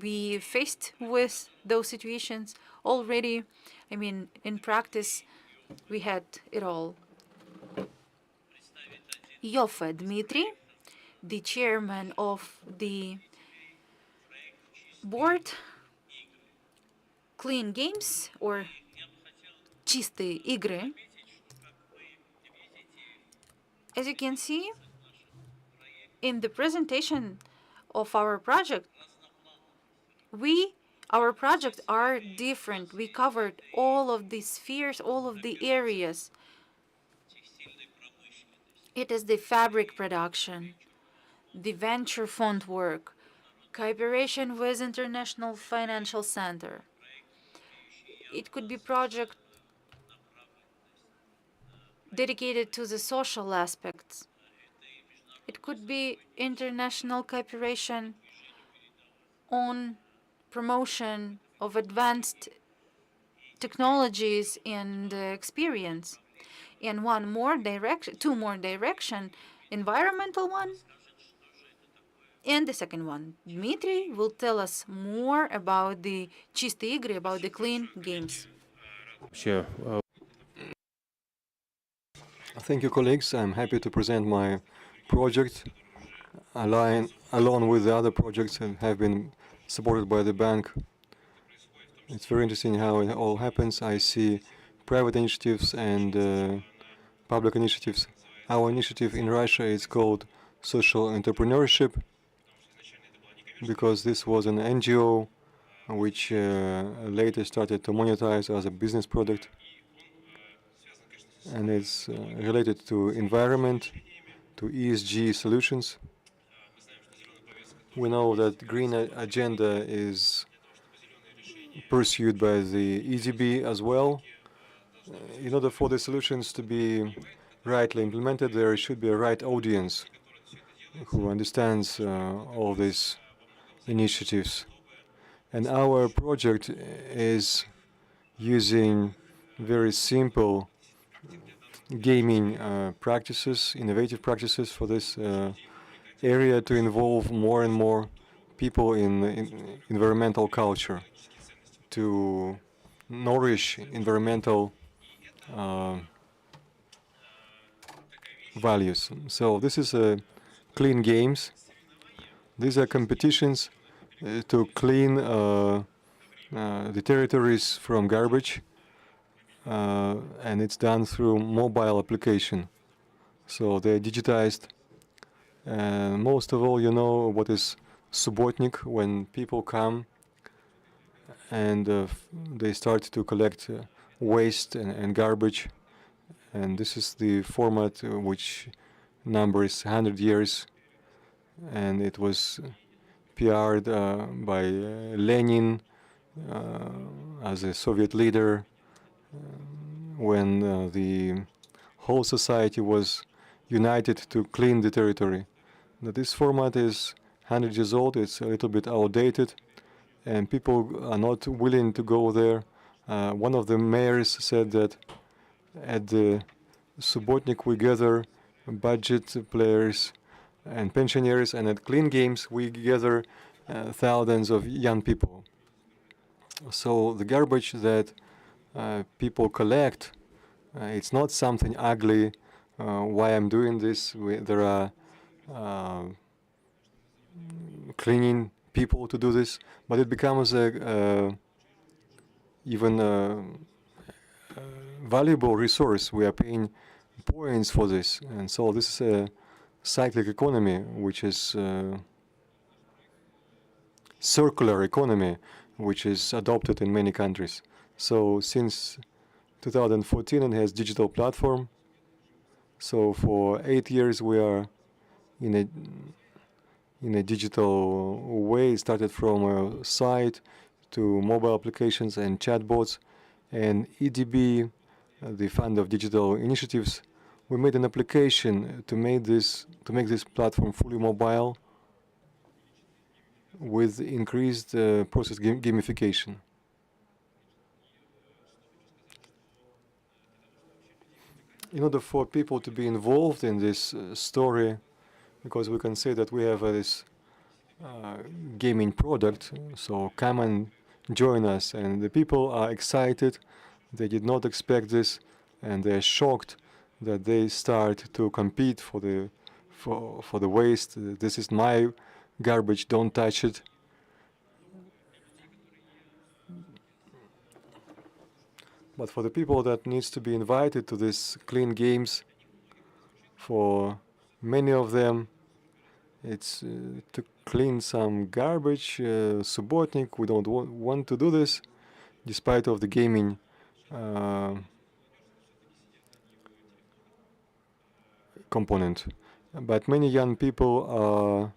S1: We faced with those situations already. I mean, in practice, we had it all. Yofe Dmitry, the chairman of the board, Clean Games, or Чистые игры. As you can see, in the presentation of our project, our projects are different. We covered all of the spheres, all of the areas. It is the fabric production, the venture fund work, cooperation with International Financial Center. It could be project dedicated to the social aspects. It could be international cooperation on promotion of advanced technologies and experience. And two more direction, environmental one, and the second one. Dmitry will tell us more about the чистые игры, about the clean games.
S3: Sure.
S2: Thank you, colleagues. I'm happy to present my project along with the other projects that have been supported by the bank. It's very interesting how it all happens. I see private initiatives and public initiatives. Our initiative in Russia is called Social Entrepreneurship because this was an NGO which later started to monetize as a business product, and it's related to environment, to ESG solutions. We know that green agenda is pursued by the EDB as well. In order for the solutions to be rightly implemented, there should be a right audience who understands all these initiatives. And our project is using very simple gaming practices, innovative practices for this area to involve more and more people in environmental culture, to nourish environmental values. So this is clean games. These are competitions to clean the territories from garbage, and it's done through mobile application. So they're digitized. And most of all, you know what is subotnik, when people come and they start to collect waste and garbage. And this is the format which numbers 100 years, and it was PR'd by Lenin as a Soviet leader when the whole society was united to clean the territory. Now, this format is 100 years old, it's a little bit outdated, and people are not willing to go there. One of the mayors said that at the Subotnik we gather budget players and pensioners, and at Clean Games we gather thousands of young people. So the garbage that people collect, it's not something ugly. Why I'm doing this? There are cleaning people to do this, but it becomes a even valuable resource. We are paying points for this, and so this is a cyclic economy which is circular economy, which is adopted in many countries. So since 2014 it has digital platform. So for 8 years we are in a digital way. It started from a site to mobile applications and chatbots, and EDB, the Fund of Digital Initiatives, we made an application to make this platform fully mobile with increased process gamification. In order for people to be involved in this story, because we can say that we have this gaming product, so come and join us, and the people are excited. They did not expect this, and they're shocked that they start to compete for the waste. This is my garbage, don't touch it. But for the people that needs to be invited to these clean games, for many of them, it's to clean some garbage. Subotnik, we don't want to do this, despite of the gaming component. But many young people are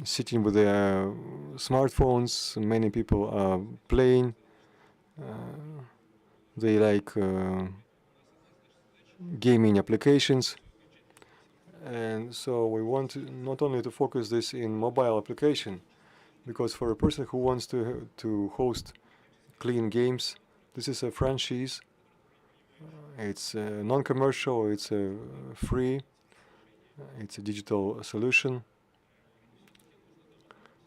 S2: sitting with their smartphones. Many people are playing. They like gaming applications. And so we want to not only to focus this in mobile application, because for a person who wants to host clean games, this is a franchise. It's non-commercial. It's free. It's a digital solution.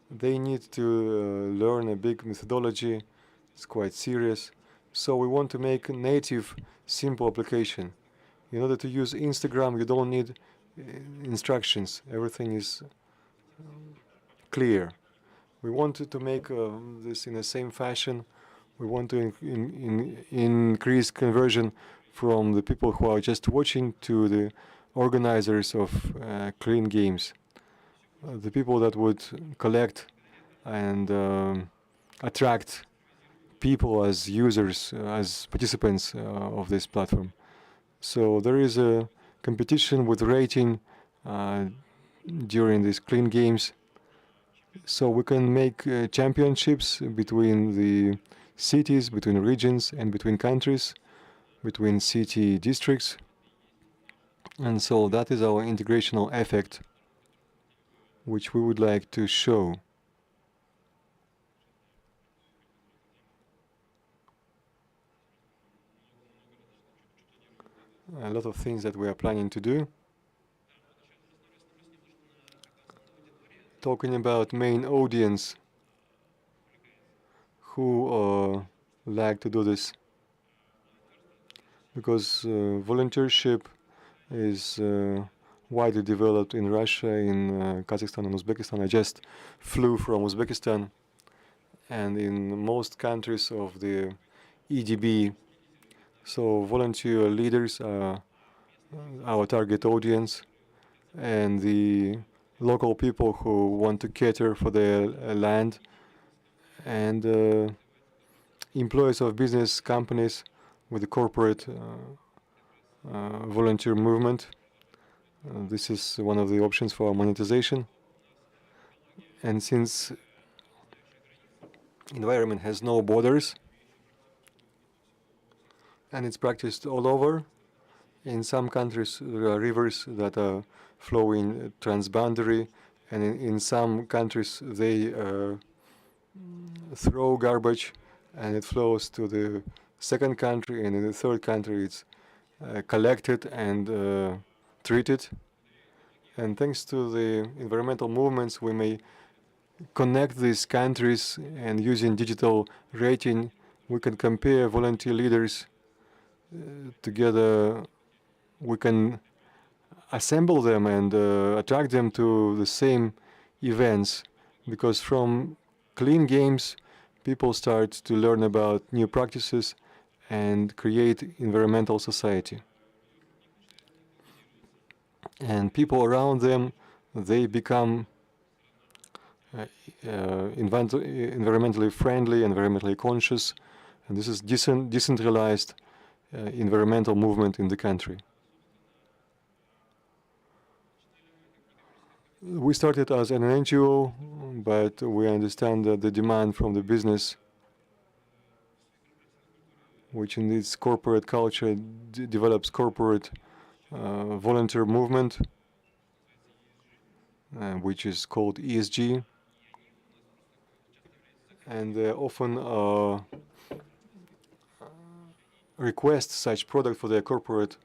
S2: They need to learn a big methodology. It's quite serious. So we want to make a native, simple application. In order to use Instagram, you don't need instructions. Everything is clear. We wanted to make this in the same fashion. We want to increase conversion from the people who are just watching to the organizers of clean games. The people that would collect and attract people as users, as participants of this platform. So there is a competition with rating during these clean games. So we can make championships between the cities, between regions, and between countries, between city districts. And so that is our integrational effect, which we would like to show. A lot of things that we are planning to do. Talking about main audience who like to do this, because volunteership is widely developed in Russia, in Kazakhstan and Uzbekistan. I just flew from Uzbekistan, and in most countries of the EDB, so volunteer leaders are our target audience, and the local people who want to cater for their land, and employees of business companies with the corporate volunteer movement. This is one of the options for monetization. And since environment has no borders and it's practiced all over, in some countries there are rivers that are flowing transboundary, and in some countries they throw garbage and it flows to the second country, and in the third country it's collected and treated. And thanks to the environmental movements, we may connect these countries, and using digital rating, we can compare volunteer leaders together. We can assemble them and attract them to the same events, because from clean games, people start to learn about new practices and create environmental society. And people around them, they become environmentally friendly, environmentally conscious, and this is decentralized environmental movement in the country. We started as an NGO, but we understand that the demand from the business, which in its corporate culture develops corporate volunteer movement, which is called ESG, and they often request such product for their corporate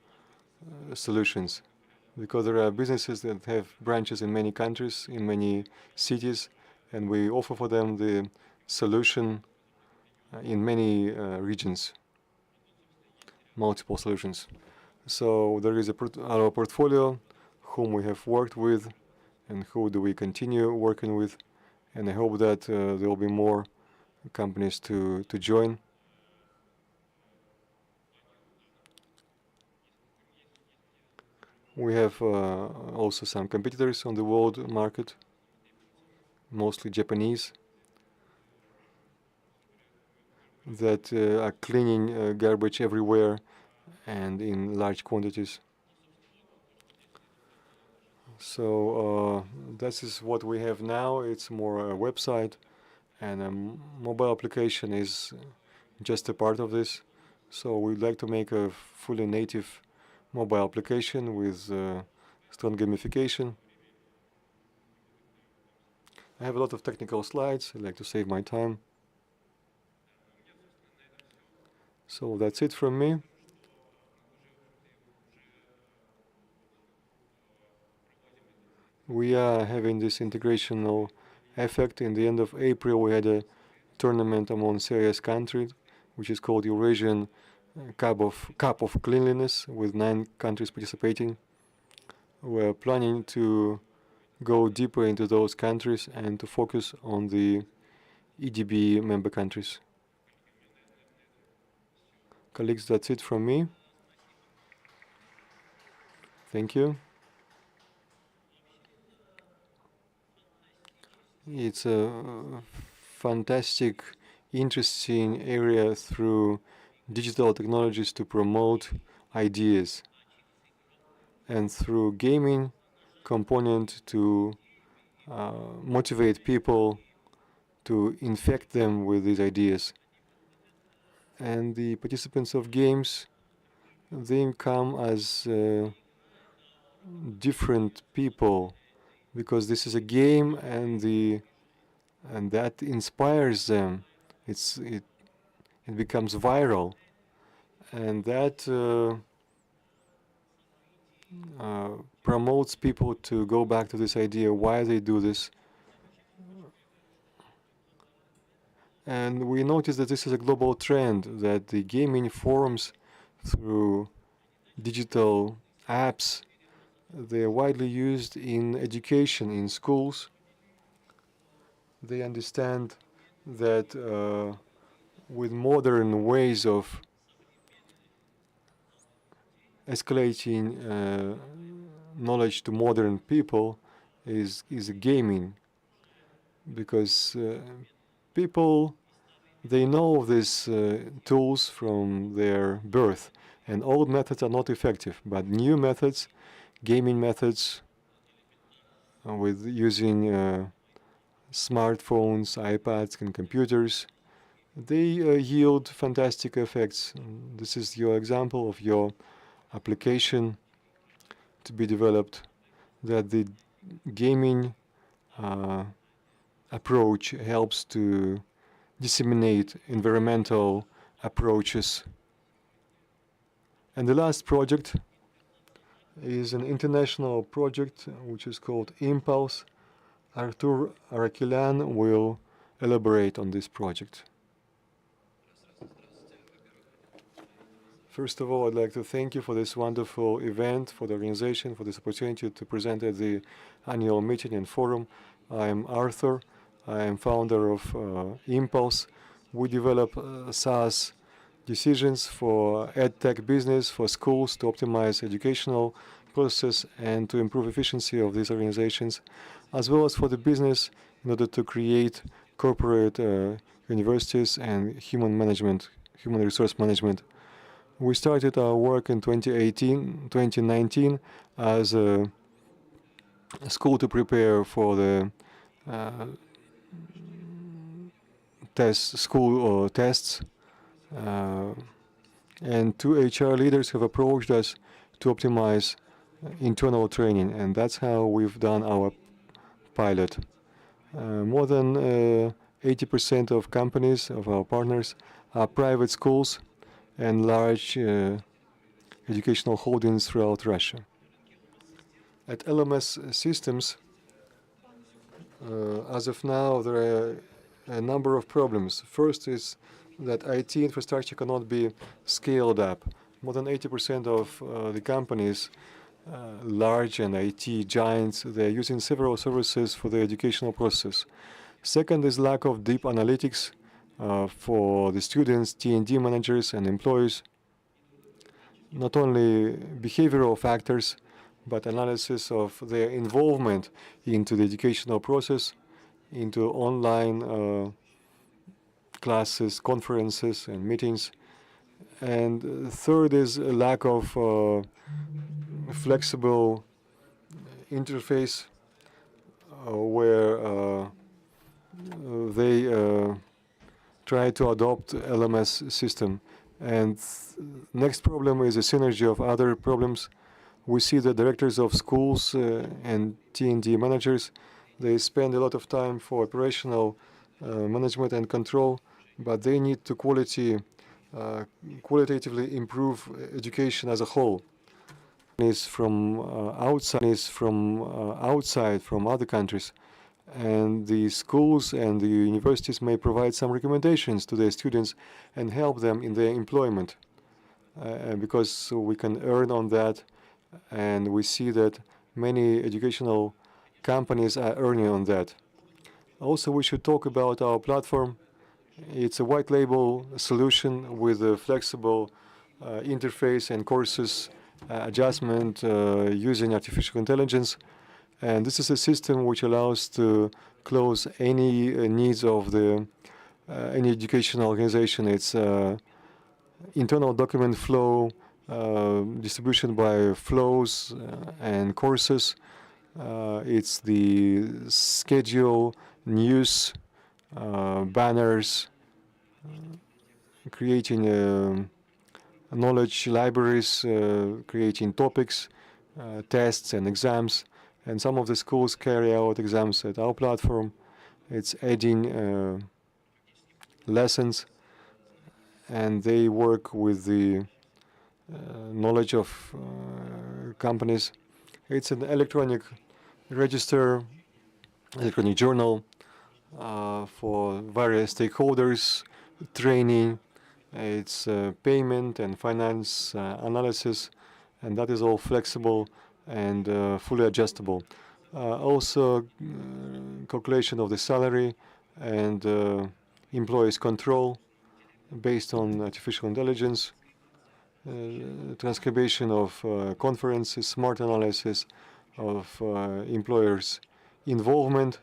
S2: solutions, because there are businesses that have branches in many countries, in many cities, and we offer for them the solution in many regions, multiple solutions. So there is our portfolio, whom we have worked with, and who do we continue working with, and I hope that there will be more companies to join. We have also some competitors on the world market, mostly Japanese, that are cleaning garbage everywhere and in large quantities. So this is what we have now. It's more a website, and a mobile application is just a part of this. So we'd like to make a fully native mobile application with strong gamification. I have a lot of technical slides. I'd like to save my time. So that's it from me. We are having this integrational effect. In the end of April, we had a tournament among serious countries, which is called Eurasian Cup of Cleanliness, with 9 countries participating. We're planning to go deeper into those countries and to focus on the EDB member countries. Colleagues, that's it from me. Thank you. It's a fantastic, interesting area through digital technologies to promote ideas, and through gaming component to motivate people, to infect them with these ideas. And the participants of games, they come as different people, because this is a game, and that inspires them. It becomes viral, and that promotes people to go back to this idea, why they do this. And we notice that this is a global trend, that the gaming forums through digital apps, they are widely used in education, in schools. They understand that with modern ways of escalating knowledge to modern people is gaming, because people, they know these tools from their birth, and old methods are not effective, but new methods, gaming methods, with using smartphones, iPads, and computers, they yield fantastic effects. This is your example of your application to be developed, that the gaming approach helps to disseminate environmental approaches. And the last project is an international project which is called Impulse. Artur Arakilan will elaborate on this project. First of all, I'd like to thank you for this wonderful event, for the organization, for this opportunity to present at the annual meeting and forum. I'm Arthur. I am founder of Impulse. We develop SaaS decisions for EdTech business, for schools to optimize educational process and to improve efficiency of these organizations, as well as for the business in order to create corporate universities and human resource management. We started our work in 2019 as a school to prepare for the uh, school tests, uh, and two HR leaders have approached us to optimize internal training, and that's how we've done our pilot. More than 80% of companies, of our partners, are private schools and large educational holdings throughout Russia. At LMS systems, as of now, there are a number of problems. First is that IT infrastructure cannot be scaled up. More than 80% of the companies, large and IT giants, they're using several services for the educational process. Second is lack of deep analytics for the students, T&D managers, and employees. Not only behavioral factors, but analysis of their involvement into the educational process, into online classes, conferences, and meetings. And third is a lack of flexible interface where they try to adopt LMS system. And next problem is a synergy of other problems. We see the directors of schools and T&D managers, they spend a lot of time for operational management and control, but they need to qualitatively improve education as a whole. Is from outside, from other countries, and the schools and the universities may provide some recommendations to their students and help them in their employment, because we can earn on that, and we see that many educational companies are earning on that. Also, we should talk about our platform. It's a white label solution with a flexible interface and courses adjustment using artificial intelligence. And this is a system which allows to close any needs of the any educational organization. It's internal document flow, distribution by flows and courses. It's the schedule, news, banners, creating knowledge libraries, creating topics, tests and exams. And some of the schools carry out exams at our platform. It's adding lessons, and they work with the knowledge of companies. It's an electronic register, electronic journal for various stakeholders, training. It's payment and finance analysis, and that is all flexible and fully adjustable. Also, calculation of the salary and employees' control based on artificial intelligence, transcription of conferences, smart analysis of employers' involvement,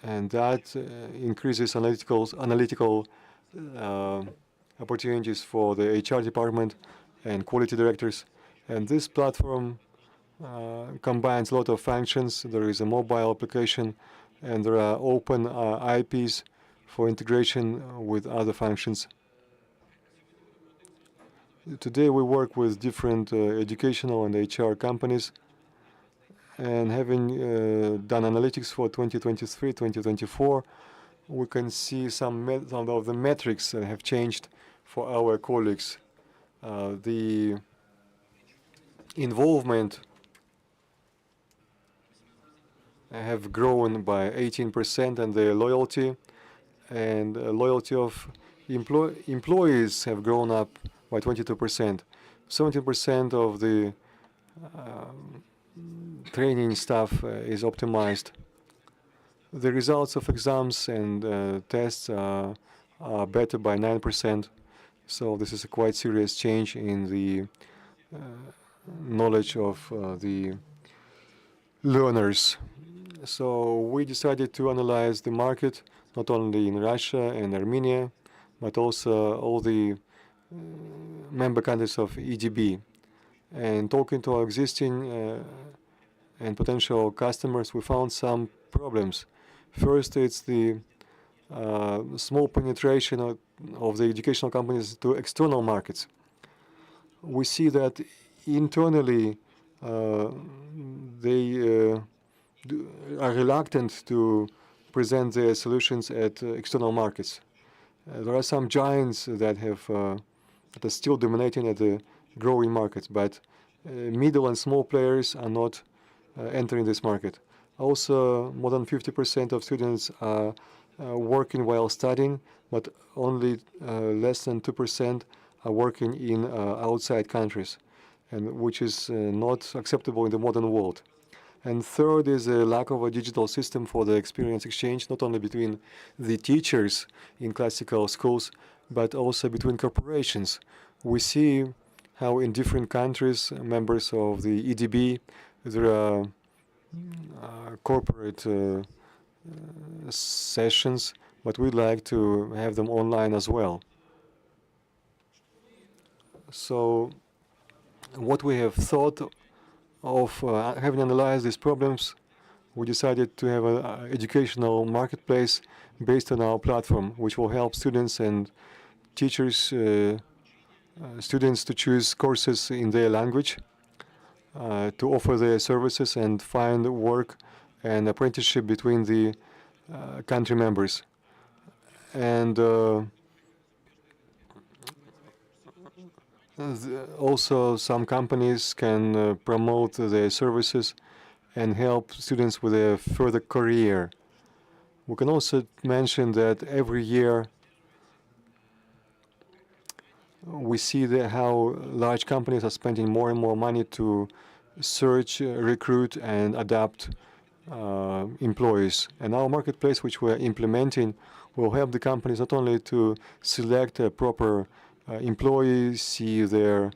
S2: and that increases analytical opportunities for the HR department and quality directors. And this platform combines a lot of functions. There is a mobile application, and there are open IPs for integration with other functions. Today we work with different educational and HR companies, and having done analytics for 2023, 2024, we can see some of the metrics that have changed for our colleagues. The involvement have grown by 18%, and the loyalty of employees have grown up by 22%. 17% of the training staff is optimized. The results of exams and tests are better by 9%. So this is a quite serious change in the knowledge of the learners. So we decided to analyze the market, not only in Russia and Armenia, but also all the member countries of EDB. And talking to our existing and potential customers, we found some problems. First, it's the small penetration of the educational companies to external markets. We see that internally they are reluctant to present their solutions at external markets. There are some giants that are still dominating at the growing markets, but middle and small players are not entering this market. Also, more than 50% of students are working while studying, but only less than 2% are working in outside countries, and which is not acceptable in the modern world. And third is a lack of a digital system for the experience exchange, not only between the teachers in classical schools, but also between corporations. We see how in different countries, members of the EDB, there are corporate sessions, but we'd like to have them online as well. So what we have thought of having analyzed these problems, we decided to have an educational marketplace based on our platform, which will help students and teachers, students to choose courses in their language, to offer their services and find work and apprenticeship between the country members. And also some companies can promote their services and help students with a further career. We can also mention that every year we see how large companies are spending more and more money to search, recruit, and adapt employees. And our marketplace, which we're implementing, will help the companies not only to select a proper employee, see their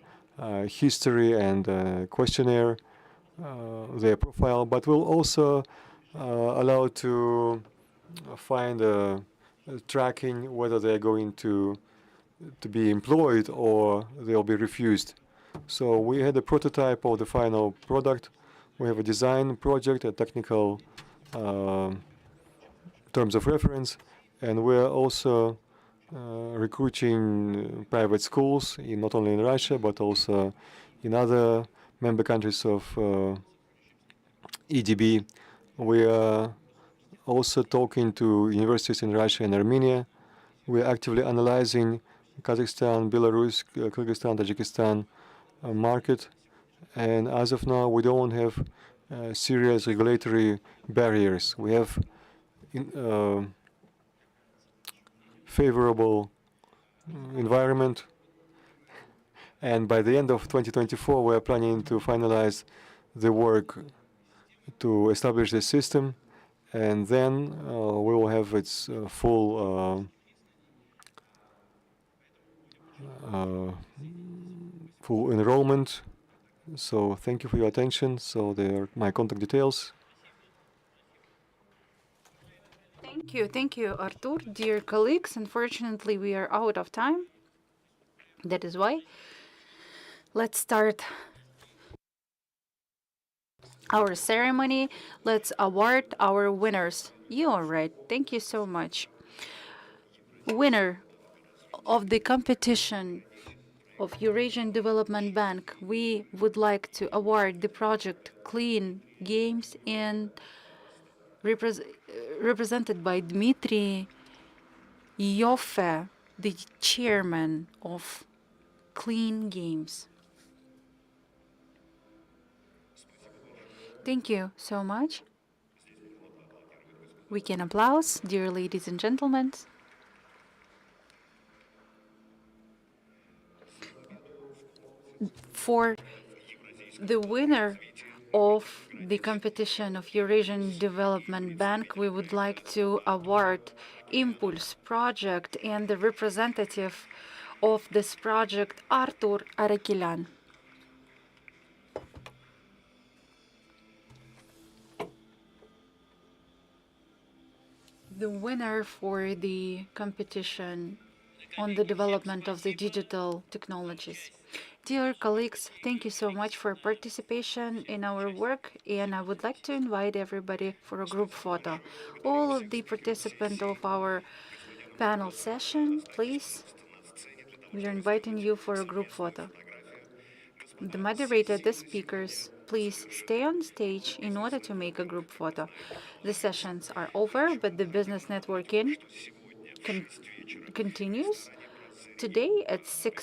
S2: history and questionnaire, their profile, but will also allow to find tracking whether they're going to be employed or they'll be refused. So we had a prototype of the final product. We have a design project, a technical terms of reference, and we're also recruiting private schools not only in Russia but also in other member countries of EDB. We are also talking to universities in Russia and Armenia. We are actively analyzing Kazakhstan, Belarus, Kyrgyzstan, Tajikistan market, and as of now we don't have serious regulatory barriers. We have favorable environment, and by the end of 2024 we are planning to finalize the work to establish the system, and then we will have its full enrollment. So thank you for your attention. So there are my contact details.
S1: Thank you, Artur. Dear colleagues, unfortunately we are out of time. That is why. Let's start our ceremony. Let's award our winners. You are right. Thank you so much. Winner of the competition of Eurasian Development Bank, we would like to award the project Clean Games, and represented by Dmitry Yoffe, the chairman of Clean Games. Thank you so much. We can applause, dear ladies and gentlemen. For the winner of the competition of Eurasian Development Bank, we would like to award Impulse project and the representative of this project, Artur Arakilyan. the winner for the competition on the development of the digital technologies. Dear colleagues, thank you so much for participation in our work, and I would like to invite everybody for a group photo. All of the participants of our panel session, please, we are inviting you for a group photo. The moderator, the speakers, please stay on stage in order to make a group photo. The sessions are over, but the business networking continues today at 6